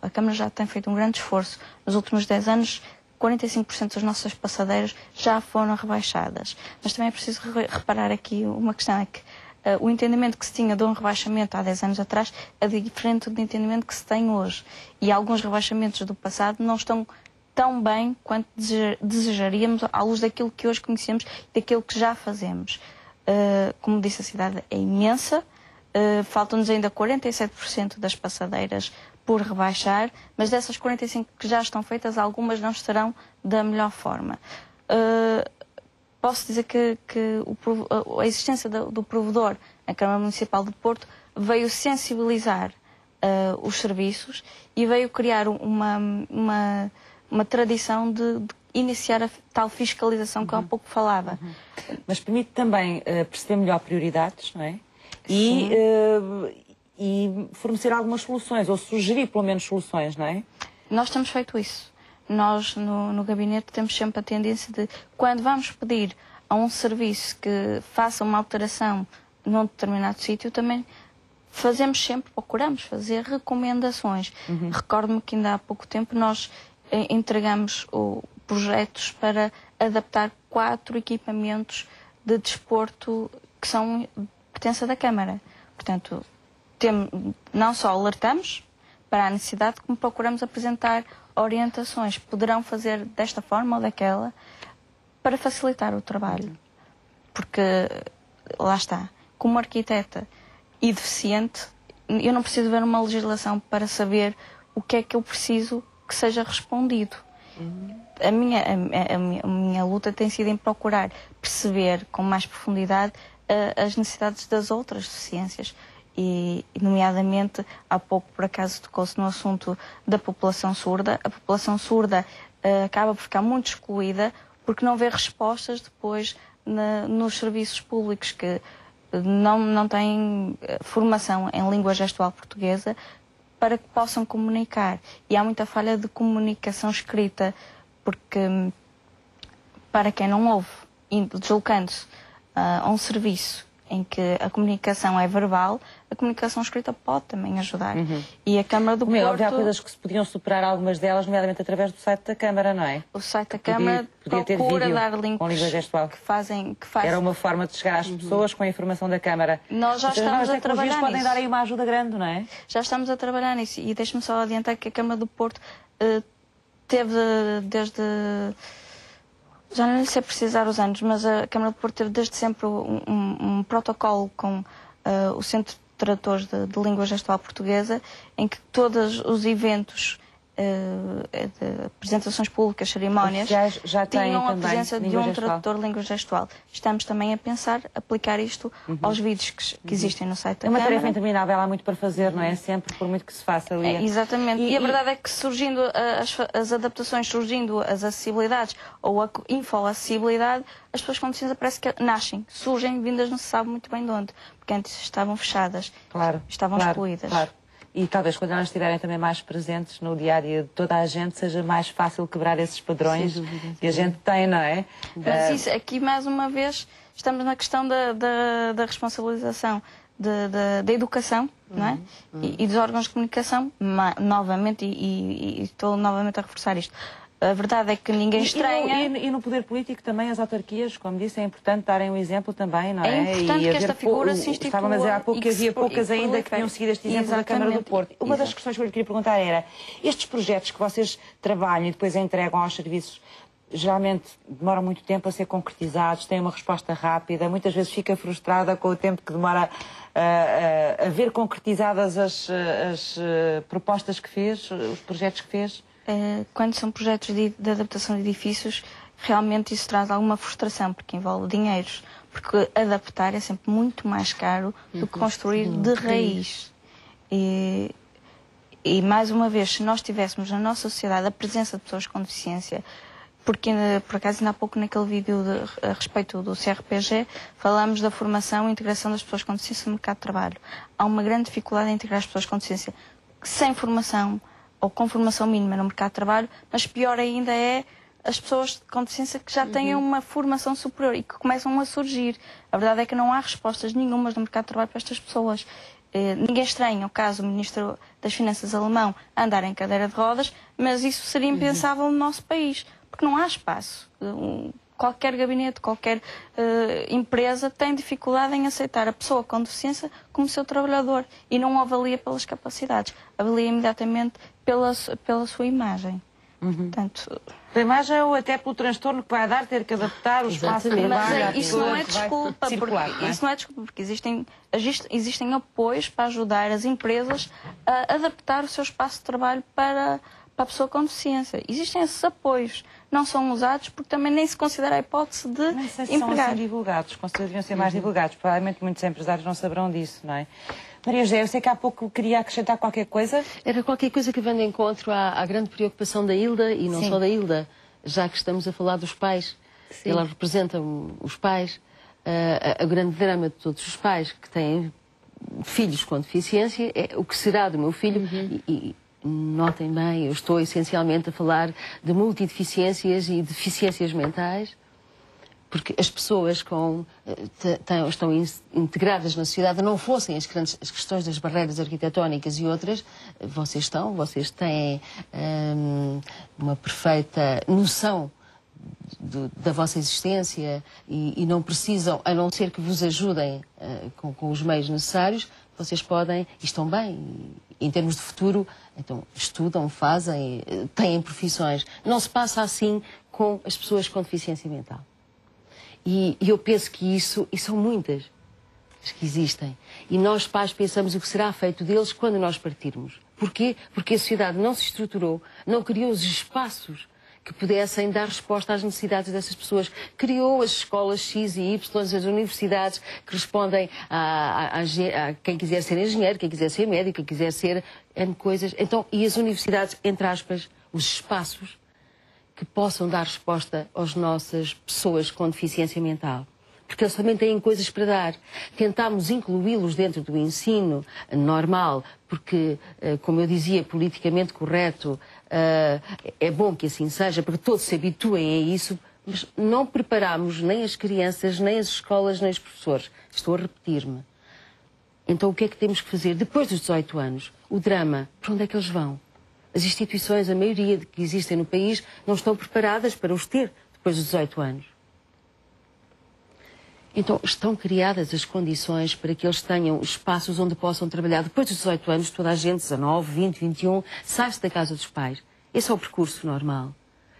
a Câmara já tem feito um grande esforço. Nos últimos 10 anos, 45% das nossas passadeiras já foram rebaixadas. Mas também é preciso reparar aqui uma questão, é que o entendimento que se tinha de um rebaixamento há 10 anos atrás é diferente do entendimento que se tem hoje. E alguns rebaixamentos do passado não estão tão bem quanto desejaríamos à luz daquilo que hoje conhecemos e daquilo que já fazemos. Como disse, a cidade é imensa, faltam-nos ainda 47% das passadeiras por rebaixar, mas dessas 45 que já estão feitas, algumas não estarão da melhor forma. Posso dizer que a existência do provedor, a Câmara Municipal de Porto, veio sensibilizar os serviços e veio criar uma tradição de iniciar a tal fiscalização que eu há pouco falava. Mas permite também perceber melhor prioridades, não é? E fornecer algumas soluções, ou sugerir pelo menos soluções, não é? Nós temos feito isso. Nós, no gabinete, temos sempre a tendência de, quando vamos pedir a um serviço que faça uma alteração num determinado sítio, também procuramos fazer recomendações. Recordo-me que ainda há pouco tempo nós entregamos projetos para adaptar 4 equipamentos de desporto que são pertença da Câmara. Portanto, não só alertamos para a necessidade, como procuramos apresentar orientações. Poderão fazer desta forma ou daquela para facilitar o trabalho. Porque, lá está, como arquiteta e deficiente, eu não preciso ver uma legislação para saber o que é que eu preciso que seja respondido. A minha luta tem sido em procurar perceber com mais profundidade as necessidades das outras deficiências. E, nomeadamente, há pouco, por acaso, tocou-se no assunto da população surda. A população surda acaba por ficar muito excluída porque não vê respostas depois nos serviços públicos, que não têm formação em língua gestual portuguesa para que possam comunicar. E há muita falha de comunicação escrita, porque para quem não ouve, deslocando-se a um serviço em que a comunicação é verbal, a comunicação escrita pode também ajudar. E a Câmara do Porto... Há coisas que se podiam superar, algumas delas, nomeadamente através do site da Câmara, não é? O site da Câmara procura dar links com língua gestual. que fazem... Era uma forma de chegar às pessoas com a informação da Câmara. Nós já estamos a trabalhar nisso. Podem dar aí uma ajuda grande, não é? Já estamos a trabalhar nisso. E deixe-me só adiantar que a Câmara do Porto teve desde... Já não sei precisar os anos, mas a Câmara do Porto teve desde sempre um protocolo com o Centro de Tradutores de Língua Gestual Portuguesa, em que todos os eventos de apresentações públicas, cerimónias, já tinham a também presença de um tradutor de língua gestual. Estamos também a pensar aplicar isto aos vídeos que existem no site da Câmara. É uma tarefa interminável, há muito para fazer, não é? Sempre, por muito que se faça ali. Exatamente. E a verdade é que surgindo as adaptações, surgindo as acessibilidades ou a infoacessibilidade, as pessoas com deficiência parece que nascem, surgem, vindas não se sabe muito bem de onde, porque antes estavam fechadas, estavam excluídas. Claro. E talvez quando elas estiverem também mais presentes no dia-a-dia de toda a gente, seja mais fácil quebrar esses padrões que a gente tem, não é? Mas isso, aqui mais uma vez estamos na questão da responsabilização da educação, não é? E dos órgãos de comunicação, novamente, e estou novamente a reforçar isto. A verdade é que ninguém estranha... E no poder político também, as autarquias, como disse, é importante darem um exemplo também, não é? É importante que esta figura se institua. Estava a dizer há pouco que havia poucas ainda que tinham seguido este exemplo da Câmara do Porto. Uma das questões que eu lhe queria perguntar era, estes projetos que vocês trabalham e depois entregam aos serviços, geralmente demoram muito tempo a ser concretizados, têm uma resposta rápida, muitas vezes fica frustrada com o tempo que demora a ver concretizadas as propostas que fez, os projetos que fez? Quando são projetos de adaptação de edifícios, realmente isso traz alguma frustração, porque envolve dinheiros. Porque adaptar é sempre muito mais caro do que construir de raiz. E mais uma vez, se nós tivéssemos na nossa sociedade a presença de pessoas com deficiência, porque por acaso ainda há pouco naquele vídeo a respeito do CRPG falamos da formação e integração das pessoas com deficiência no mercado de trabalho. Há uma grande dificuldade em integrar as pessoas com deficiência sem formação ou com formação mínima no mercado de trabalho, mas pior ainda é as pessoas com deficiência que já têm uma formação superior e que começam a surgir. A verdade é que não há respostas nenhumas no mercado de trabalho para estas pessoas. Ninguém estranha o caso do Ministro das Finanças alemão andar em cadeira de rodas, mas isso seria impensável no nosso país, porque não há espaço. Qualquer gabinete, qualquer empresa tem dificuldade em aceitar a pessoa com deficiência como seu trabalhador e não o avalia pelas capacidades, avalia imediatamente pela sua imagem. Portanto, pela imagem ou até pelo transtorno que vai dar, ter que adaptar o espaço de trabalho. Mas isso não é desculpa, isso não é desculpa, porque existem apoios para ajudar as empresas a adaptar o seu espaço de trabalho para a pessoa com deficiência. Existem esses apoios. Não são usados porque também nem se considera a hipótese de não sei se empregar. São assim divulgados, deviam ser mais divulgados. Provavelmente muitos empresários não saberão disso, não é? Maria José, eu sei que há pouco queria acrescentar qualquer coisa. Era qualquer coisa que vem de encontro à grande preocupação da Hilda, e não só da Hilda, já que estamos a falar dos pais. Sim. Ela representa os pais, a grande drama de todos os pais que têm filhos com deficiência, é o que será do meu filho. E notem bem, eu estou essencialmente a falar de multideficiências e deficiências mentais, porque as pessoas estão integradas na sociedade, não fossem as questões das barreiras arquitetónicas e outras, vocês têm uma perfeita noção da vossa existência e não precisam, a não ser que vos ajudem com os meios necessários, vocês podem e estão bem. Em termos de futuro, então estudam, fazem, têm profissões. Não se passa assim com as pessoas com deficiência mental. E eu penso que isso, e são muitas as que existem, e nós pais pensamos o que será feito deles quando nós partirmos. Porquê? Porque a sociedade não se estruturou, não criou os espaços que pudessem dar resposta às necessidades dessas pessoas. Criou as escolas X e Y, as universidades que respondem a quem quiser ser engenheiro, quem quiser ser médico, quem quiser ser N coisas. Então, e as universidades, entre aspas, os espaços que possam dar resposta às nossas pessoas com deficiência mental. Porque eles também têm coisas para dar. Tentámos incluí-los dentro do ensino normal, porque, como eu dizia, politicamente correto, é bom que assim seja, porque todos se habituem a isso, mas não preparámos nem as crianças, nem as escolas, nem os professores. Estou a repetir-me. Então o que é que temos que fazer? Depois dos 18 anos, o drama, para onde é que eles vão? As instituições, a maioria que existem no país, não estão preparadas para os ter depois dos 18 anos. Então, estão criadas as condições para que eles tenham espaços onde possam trabalhar. Depois dos 18 anos, toda a gente, 19, 20, 21, sai-se da casa dos pais. Esse é o percurso normal.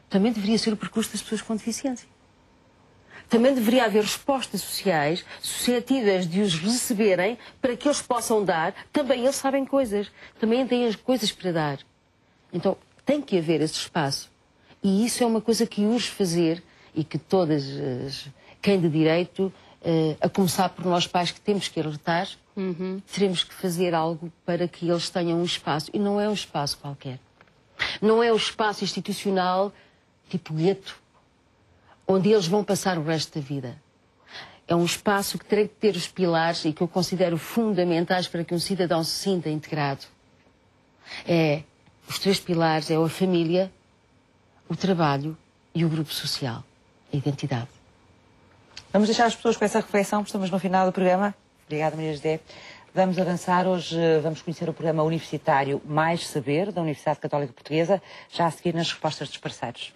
Também deveria ser o percurso das pessoas com deficiência. Também deveria haver respostas sociais suscetíveis de os receberem para que eles possam dar. Também eles sabem coisas. Também têm as coisas para dar. Então, tem que haver esse espaço. E isso é uma coisa que urge fazer e que quem de direito, a começar por nós pais que temos que alertar, teremos que fazer algo para que eles tenham um espaço. E não é um espaço qualquer. Não é um espaço institucional tipo gueto, onde eles vão passar o resto da vida. É um espaço que terá que ter os pilares e que eu considero fundamentais para que um cidadão se sinta integrado. Os 3 pilares é a família, o trabalho e o grupo social, a identidade. Vamos deixar as pessoas com essa reflexão, porque estamos no final do programa. Obrigada, Maria José. Vamos avançar. Hoje vamos conhecer o programa universitário Mais Saber, da Universidade Católica Portuguesa, já a seguir nas respostas dos parceiros.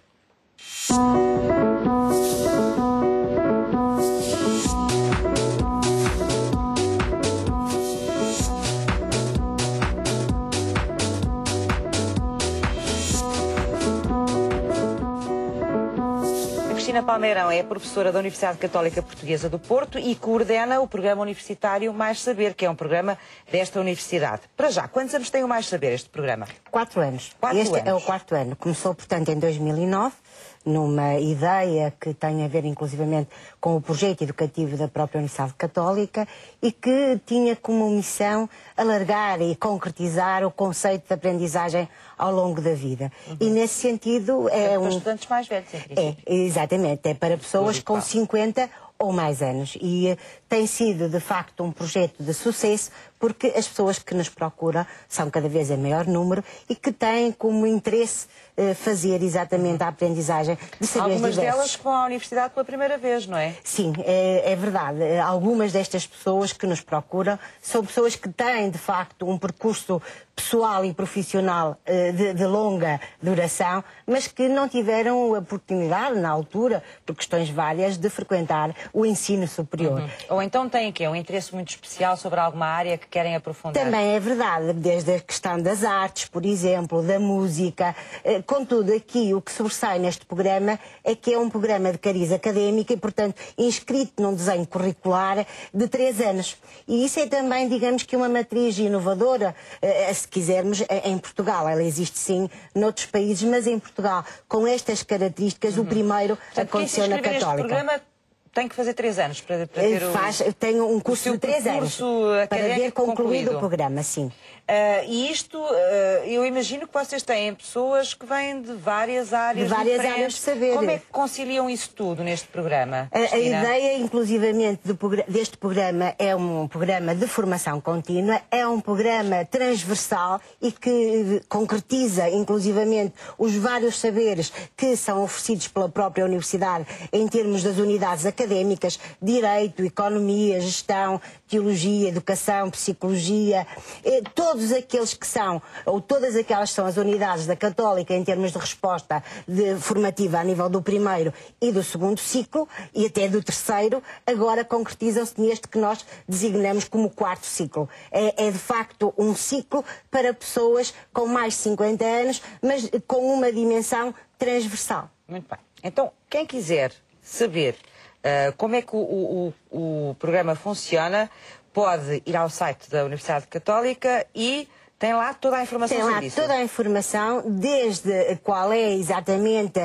Cristina Palmeirão é professora da Universidade Católica Portuguesa do Porto e coordena o programa universitário Mais Saber, que é um programa desta universidade. Para já, quantos anos tem o Mais Saber, este programa? 4 anos. Este é o 4º ano. Começou, portanto, em 2009, numa ideia que tem a ver, inclusivamente, com o projeto educativo da própria Universidade Católica e que tinha como missão alargar e concretizar o conceito de aprendizagem ao longo da vida. E, nesse sentido, é para estudantes mais velhos, em princípio. Exatamente. É para pessoas com 50 ou mais anos. E tem sido, de facto, um projeto de sucesso, porque as pessoas que nos procuram são cada vez em maior número e que têm como interesse fazer exatamente a aprendizagem de saberes Algumas diversos. delas que vão à universidade pela primeira vez, não é? Sim, é verdade. Algumas destas pessoas que nos procuram são pessoas que têm, de facto, um percurso pessoal e profissional de longa duração, mas que não tiveram a oportunidade, na altura, por questões várias, de frequentar o ensino superior. Ou então têm um interesse muito especial sobre alguma área que querem aprofundar? Também é verdade, desde a questão das artes, por exemplo, da música. Contudo, aqui o que sobressai neste programa é que é um programa de cariz académico e, portanto, inscrito num desenho curricular de 3 anos. E isso é também, digamos que, uma matriz inovadora, se quisermos, em Portugal. Ela existe sim noutros países, mas em Portugal, com estas características, o primeiro aconteceu na Católica. Este programa tem que fazer 3 anos para ter Tem um curso de 3 anos para ver concluído o programa, sim. E isto, eu imagino que vocês têm pessoas que vêm de várias áreas de várias diferentes. áreas de saber. Como é que conciliam isso tudo neste programa? A ideia, inclusivamente, deste programa é um programa de formação contínua, é um programa transversal e que concretiza, inclusivamente, os vários saberes que são oferecidos pela própria universidade em termos das unidades académicas, direito, economia, gestão, teologia, educação, psicologia, todos aqueles que são, ou todas aquelas que são as unidades da Católica em termos de resposta formativa a nível do primeiro e do segundo ciclo, e até do terceiro, agora concretizam-se neste que nós designamos como 4º ciclo. É de facto um ciclo para pessoas com mais de 50 anos, mas com uma dimensão transversal. Muito bem. Então, quem quiser saber como é que o programa funciona, pode ir ao site da Universidade Católica e tem lá toda a informação sobre isso. Tem lá toda a informação, desde qual é exatamente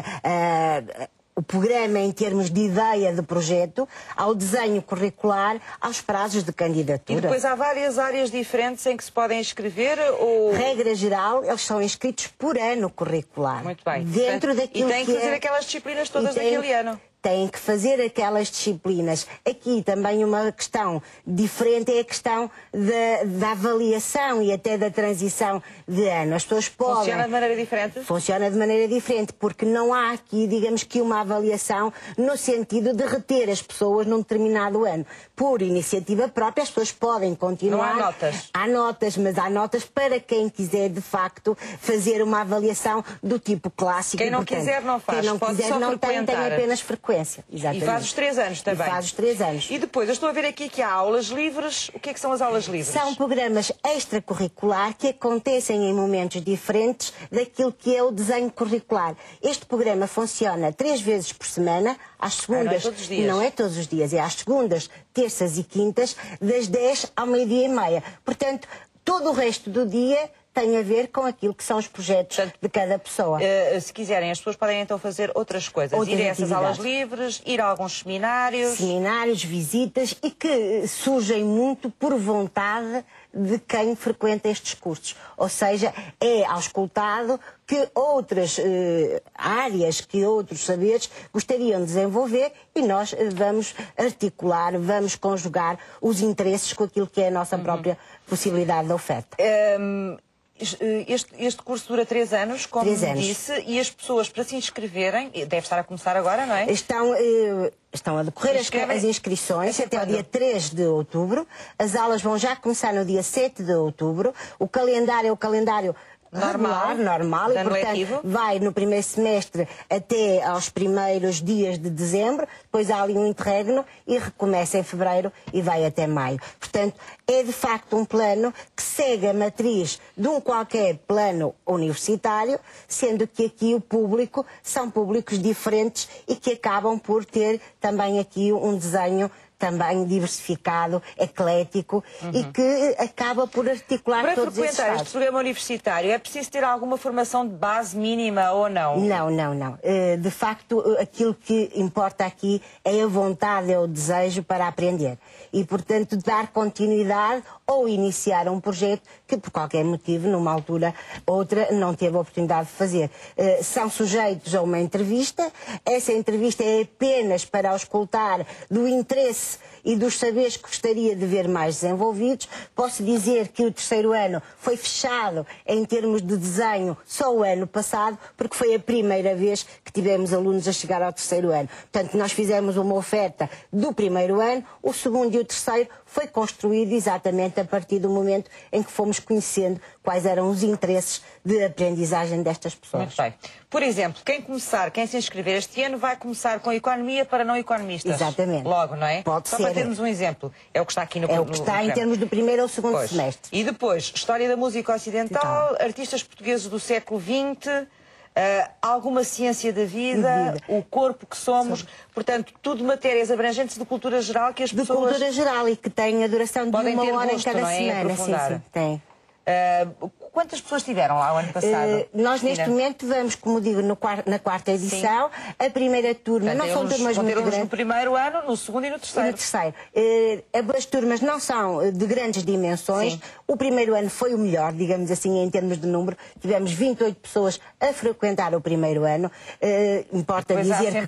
o programa em termos de ideia de projeto, ao desenho curricular, aos prazos de candidatura. E depois há várias áreas diferentes em que se podem inscrever? Ou... Regra geral, eles são inscritos por ano curricular. Muito bem. Dentro daquilo e têm que fazer aquelas disciplinas todas daquele ano. Têm que fazer aquelas disciplinas. Aqui também uma questão diferente é a questão da avaliação e até da transição de ano. As pessoas podem... Funciona de maneira diferente? Funciona de maneira diferente, porque não há aqui, digamos que, uma avaliação no sentido de reter as pessoas num determinado ano. Por iniciativa própria, as pessoas podem continuar... Não há notas? Há notas, mas há notas para quem quiser, de facto, fazer uma avaliação do tipo clássico. Quem não quiser não faz, quem não pode quiser só não tem apenas frequência. Exatamente. E faz os 3 anos também. E faz os 3 anos. E depois, eu estou a ver aqui que há aulas livres. O que é que são as aulas livres? São programas extracurricular que acontecem em momentos diferentes daquilo que é o desenho curricular. Este programa funciona 3 vezes por semana, às segundas... não é todos os dias. Não é todos os dias, é às segundas, terças e quintas, das 10 ao 12h30. Portanto, todo o resto do dia tem a ver com aquilo que são os projetos de cada pessoa. Se quiserem, as pessoas podem então fazer outras coisas. Ir a essas aulas livres, ir a alguns seminários. Seminários, visitas, e que surgem muito por vontade de quem frequenta estes cursos. Ou seja, é auscultado que outras áreas, que outros saberes gostariam de desenvolver e nós vamos articular, vamos conjugar os interesses com aquilo que é a nossa própria possibilidade de oferta. Este curso dura 3 anos, como disse, e as pessoas, para se inscreverem, deve estar a começar agora, não é? Estão a decorrer as inscrições até o dia 3 de outubro. As aulas vão já começar no dia 7 de outubro. O calendário é o calendário normal e, portanto, vai no primeiro semestre até aos primeiros dias de dezembro, depois há ali um interregno e recomeça em fevereiro e vai até maio. Portanto, é de facto um plano que segue a matriz de um qualquer plano universitário, sendo que aqui o público são públicos diferentes e que acabam por ter também aqui um desenho também diversificado, eclético e que acaba por articular todos esses Para frequentar este programa universitário é preciso ter alguma formação de base mínima ou não? Não. De facto, aquilo que importa aqui é a vontade, é o desejo para aprender. E, portanto, dar continuidade ou iniciar um projeto que, por qualquer motivo, numa altura ou outra, não teve a oportunidade de fazer. São sujeitos a uma entrevista. Essa entrevista é apenas para auscultar do interesse interesse e dos saberes que gostaria de ver mais desenvolvidos. Posso dizer que o terceiro ano foi fechado em termos de desenho só o ano passado, porque foi a primeira vez que tivemos alunos a chegar ao terceiro ano. Portanto, nós fizemos uma oferta do primeiro ano, o segundo e o terceiro foi construído exatamente a partir do momento em que fomos conhecendo quais eram os interesses de aprendizagem destas pessoas. Muito bem. Por exemplo, quem se inscrever este ano vai começar com economia para não economistas. Exatamente. Logo, não é? Pode Só ser. para termos um exemplo. É o que está aqui no É o que está em termos do primeiro ou segundo semestre. E depois, História da Música Ocidental, artistas portugueses do século XX, alguma ciência da vida, o corpo que somos, portanto, tudo matérias abrangentes de cultura geral que as pessoas... De cultura geral e que tem a duração de podem uma ter hora gosto, em cada não é? semana. Sim, tem. Quantas pessoas tiveram lá o ano passado? Nós neste momento vamos, como digo, na quarta edição. Sim. A primeira turma, portanto, não são turmas muito grandes. No primeiro ano, no segundo e no terceiro. E no terceiro. As turmas não são de grandes dimensões. Sim. O primeiro ano foi o melhor, digamos assim, em termos de número. Tivemos 28 pessoas a frequentar o primeiro ano. Importa depois dizer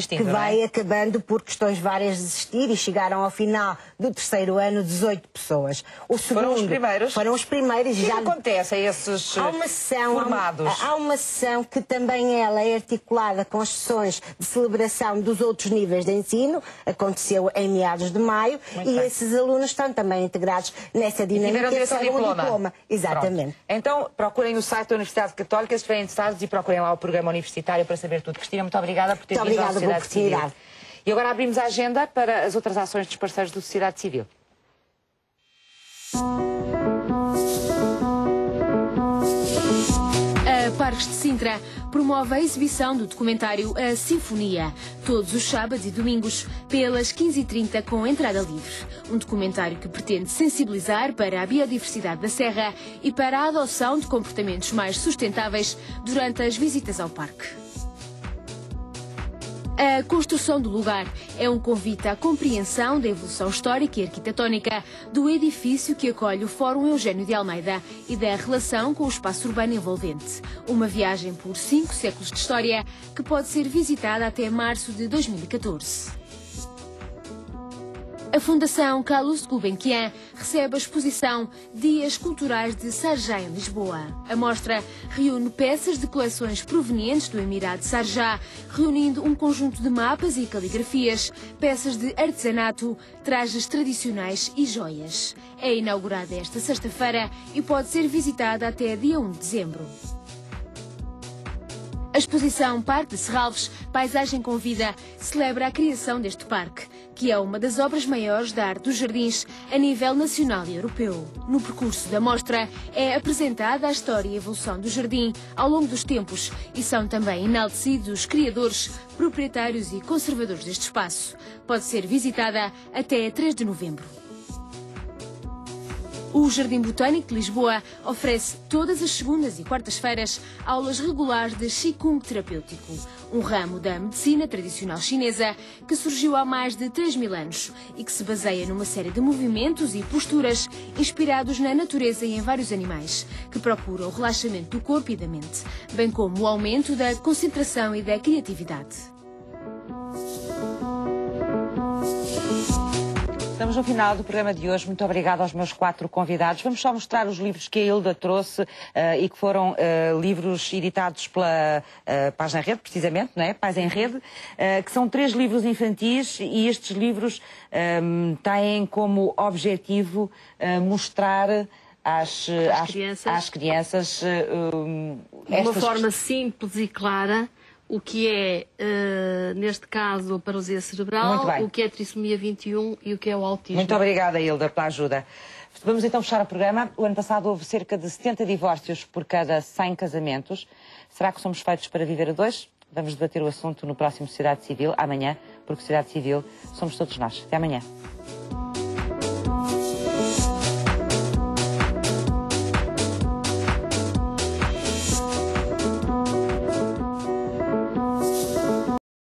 que vai é? acabando por questões várias de desistir e chegaram ao final do terceiro ano 18 pessoas. O segundo, foram os primeiros? Foram os primeiros. O que acontece a esses formados? Há uma sessão que também ela é articulada com as sessões de celebração dos outros níveis de ensino. Aconteceu em meados de maio. Muito e bem. Esses alunos estão também integrados nessa dinâmica. E tiveram um diploma. Exatamente. Pronto. Então, procurem o site da Universidade Católica, se estiverem interessados, e procurem lá o programa universitário para saber tudo. Cristina, muito obrigada por ter vindo à Sociedade Civil. E agora abrimos a agenda para as outras ações dos parceiros da Sociedade Civil. Parques de Sintra promove a exibição do documentário A Sinfonia, todos os sábados e domingos, pelas 15h30 com entrada livre. Um documentário que pretende sensibilizar para a biodiversidade da Serra e para a adoção de comportamentos mais sustentáveis durante as visitas ao parque. A construção do lugar é um convite à compreensão da evolução histórica e arquitetónica do edifício que acolhe o Fórum Eugênio de Almeida e da relação com o espaço urbano envolvente. Uma viagem por 5 séculos de história que pode ser visitada até março de 2014. A Fundação Carlos Gulbenkian recebe a exposição Dias Culturais de Sharjah em Lisboa. A mostra reúne peças de coleções provenientes do Emirado de Sharjah, reunindo um conjunto de mapas e caligrafias, peças de artesanato, trajes tradicionais e joias. É inaugurada esta sexta-feira e pode ser visitada até dia 1 de dezembro. A exposição Parque de Serralves, Paisagem com Vida, celebra a criação deste parque, que é uma das obras maiores da arte dos jardins a nível nacional e europeu. No percurso da mostra é apresentada a história e a evolução do jardim ao longo dos tempos e são também enaltecidos os criadores, proprietários e conservadores deste espaço. Pode ser visitada até 3 de novembro. O Jardim Botânico de Lisboa oferece todas as segundas e quartas-feiras aulas regulares de Qigong terapêutico, um ramo da medicina tradicional chinesa que surgiu há mais de 3.000 anos e que se baseia numa série de movimentos e posturas inspirados na natureza e em vários animais, que procuram o relaxamento do corpo e da mente, bem como o aumento da concentração e da criatividade. Estamos no final do programa de hoje. Muito obrigada aos meus 4 convidados. Vamos só mostrar os livros que a Hilda trouxe e que foram livros editados pela Paz em Rede, precisamente, não é? Paz em Rede, que são 3 livros infantis e estes livros têm como objetivo mostrar às crianças de uma forma simples e clara o que é, neste caso, a paralisia cerebral, o que é a trissomia 21 e o que é o autismo. Muito obrigada, Hilda, pela ajuda. Vamos então fechar o programa. O ano passado houve cerca de 70 divórcios por cada 100 casamentos. Será que somos feitos para viver a 2? Vamos debater o assunto no próximo Sociedade Civil, amanhã, porque Sociedade Civil somos todos nós. Até amanhã.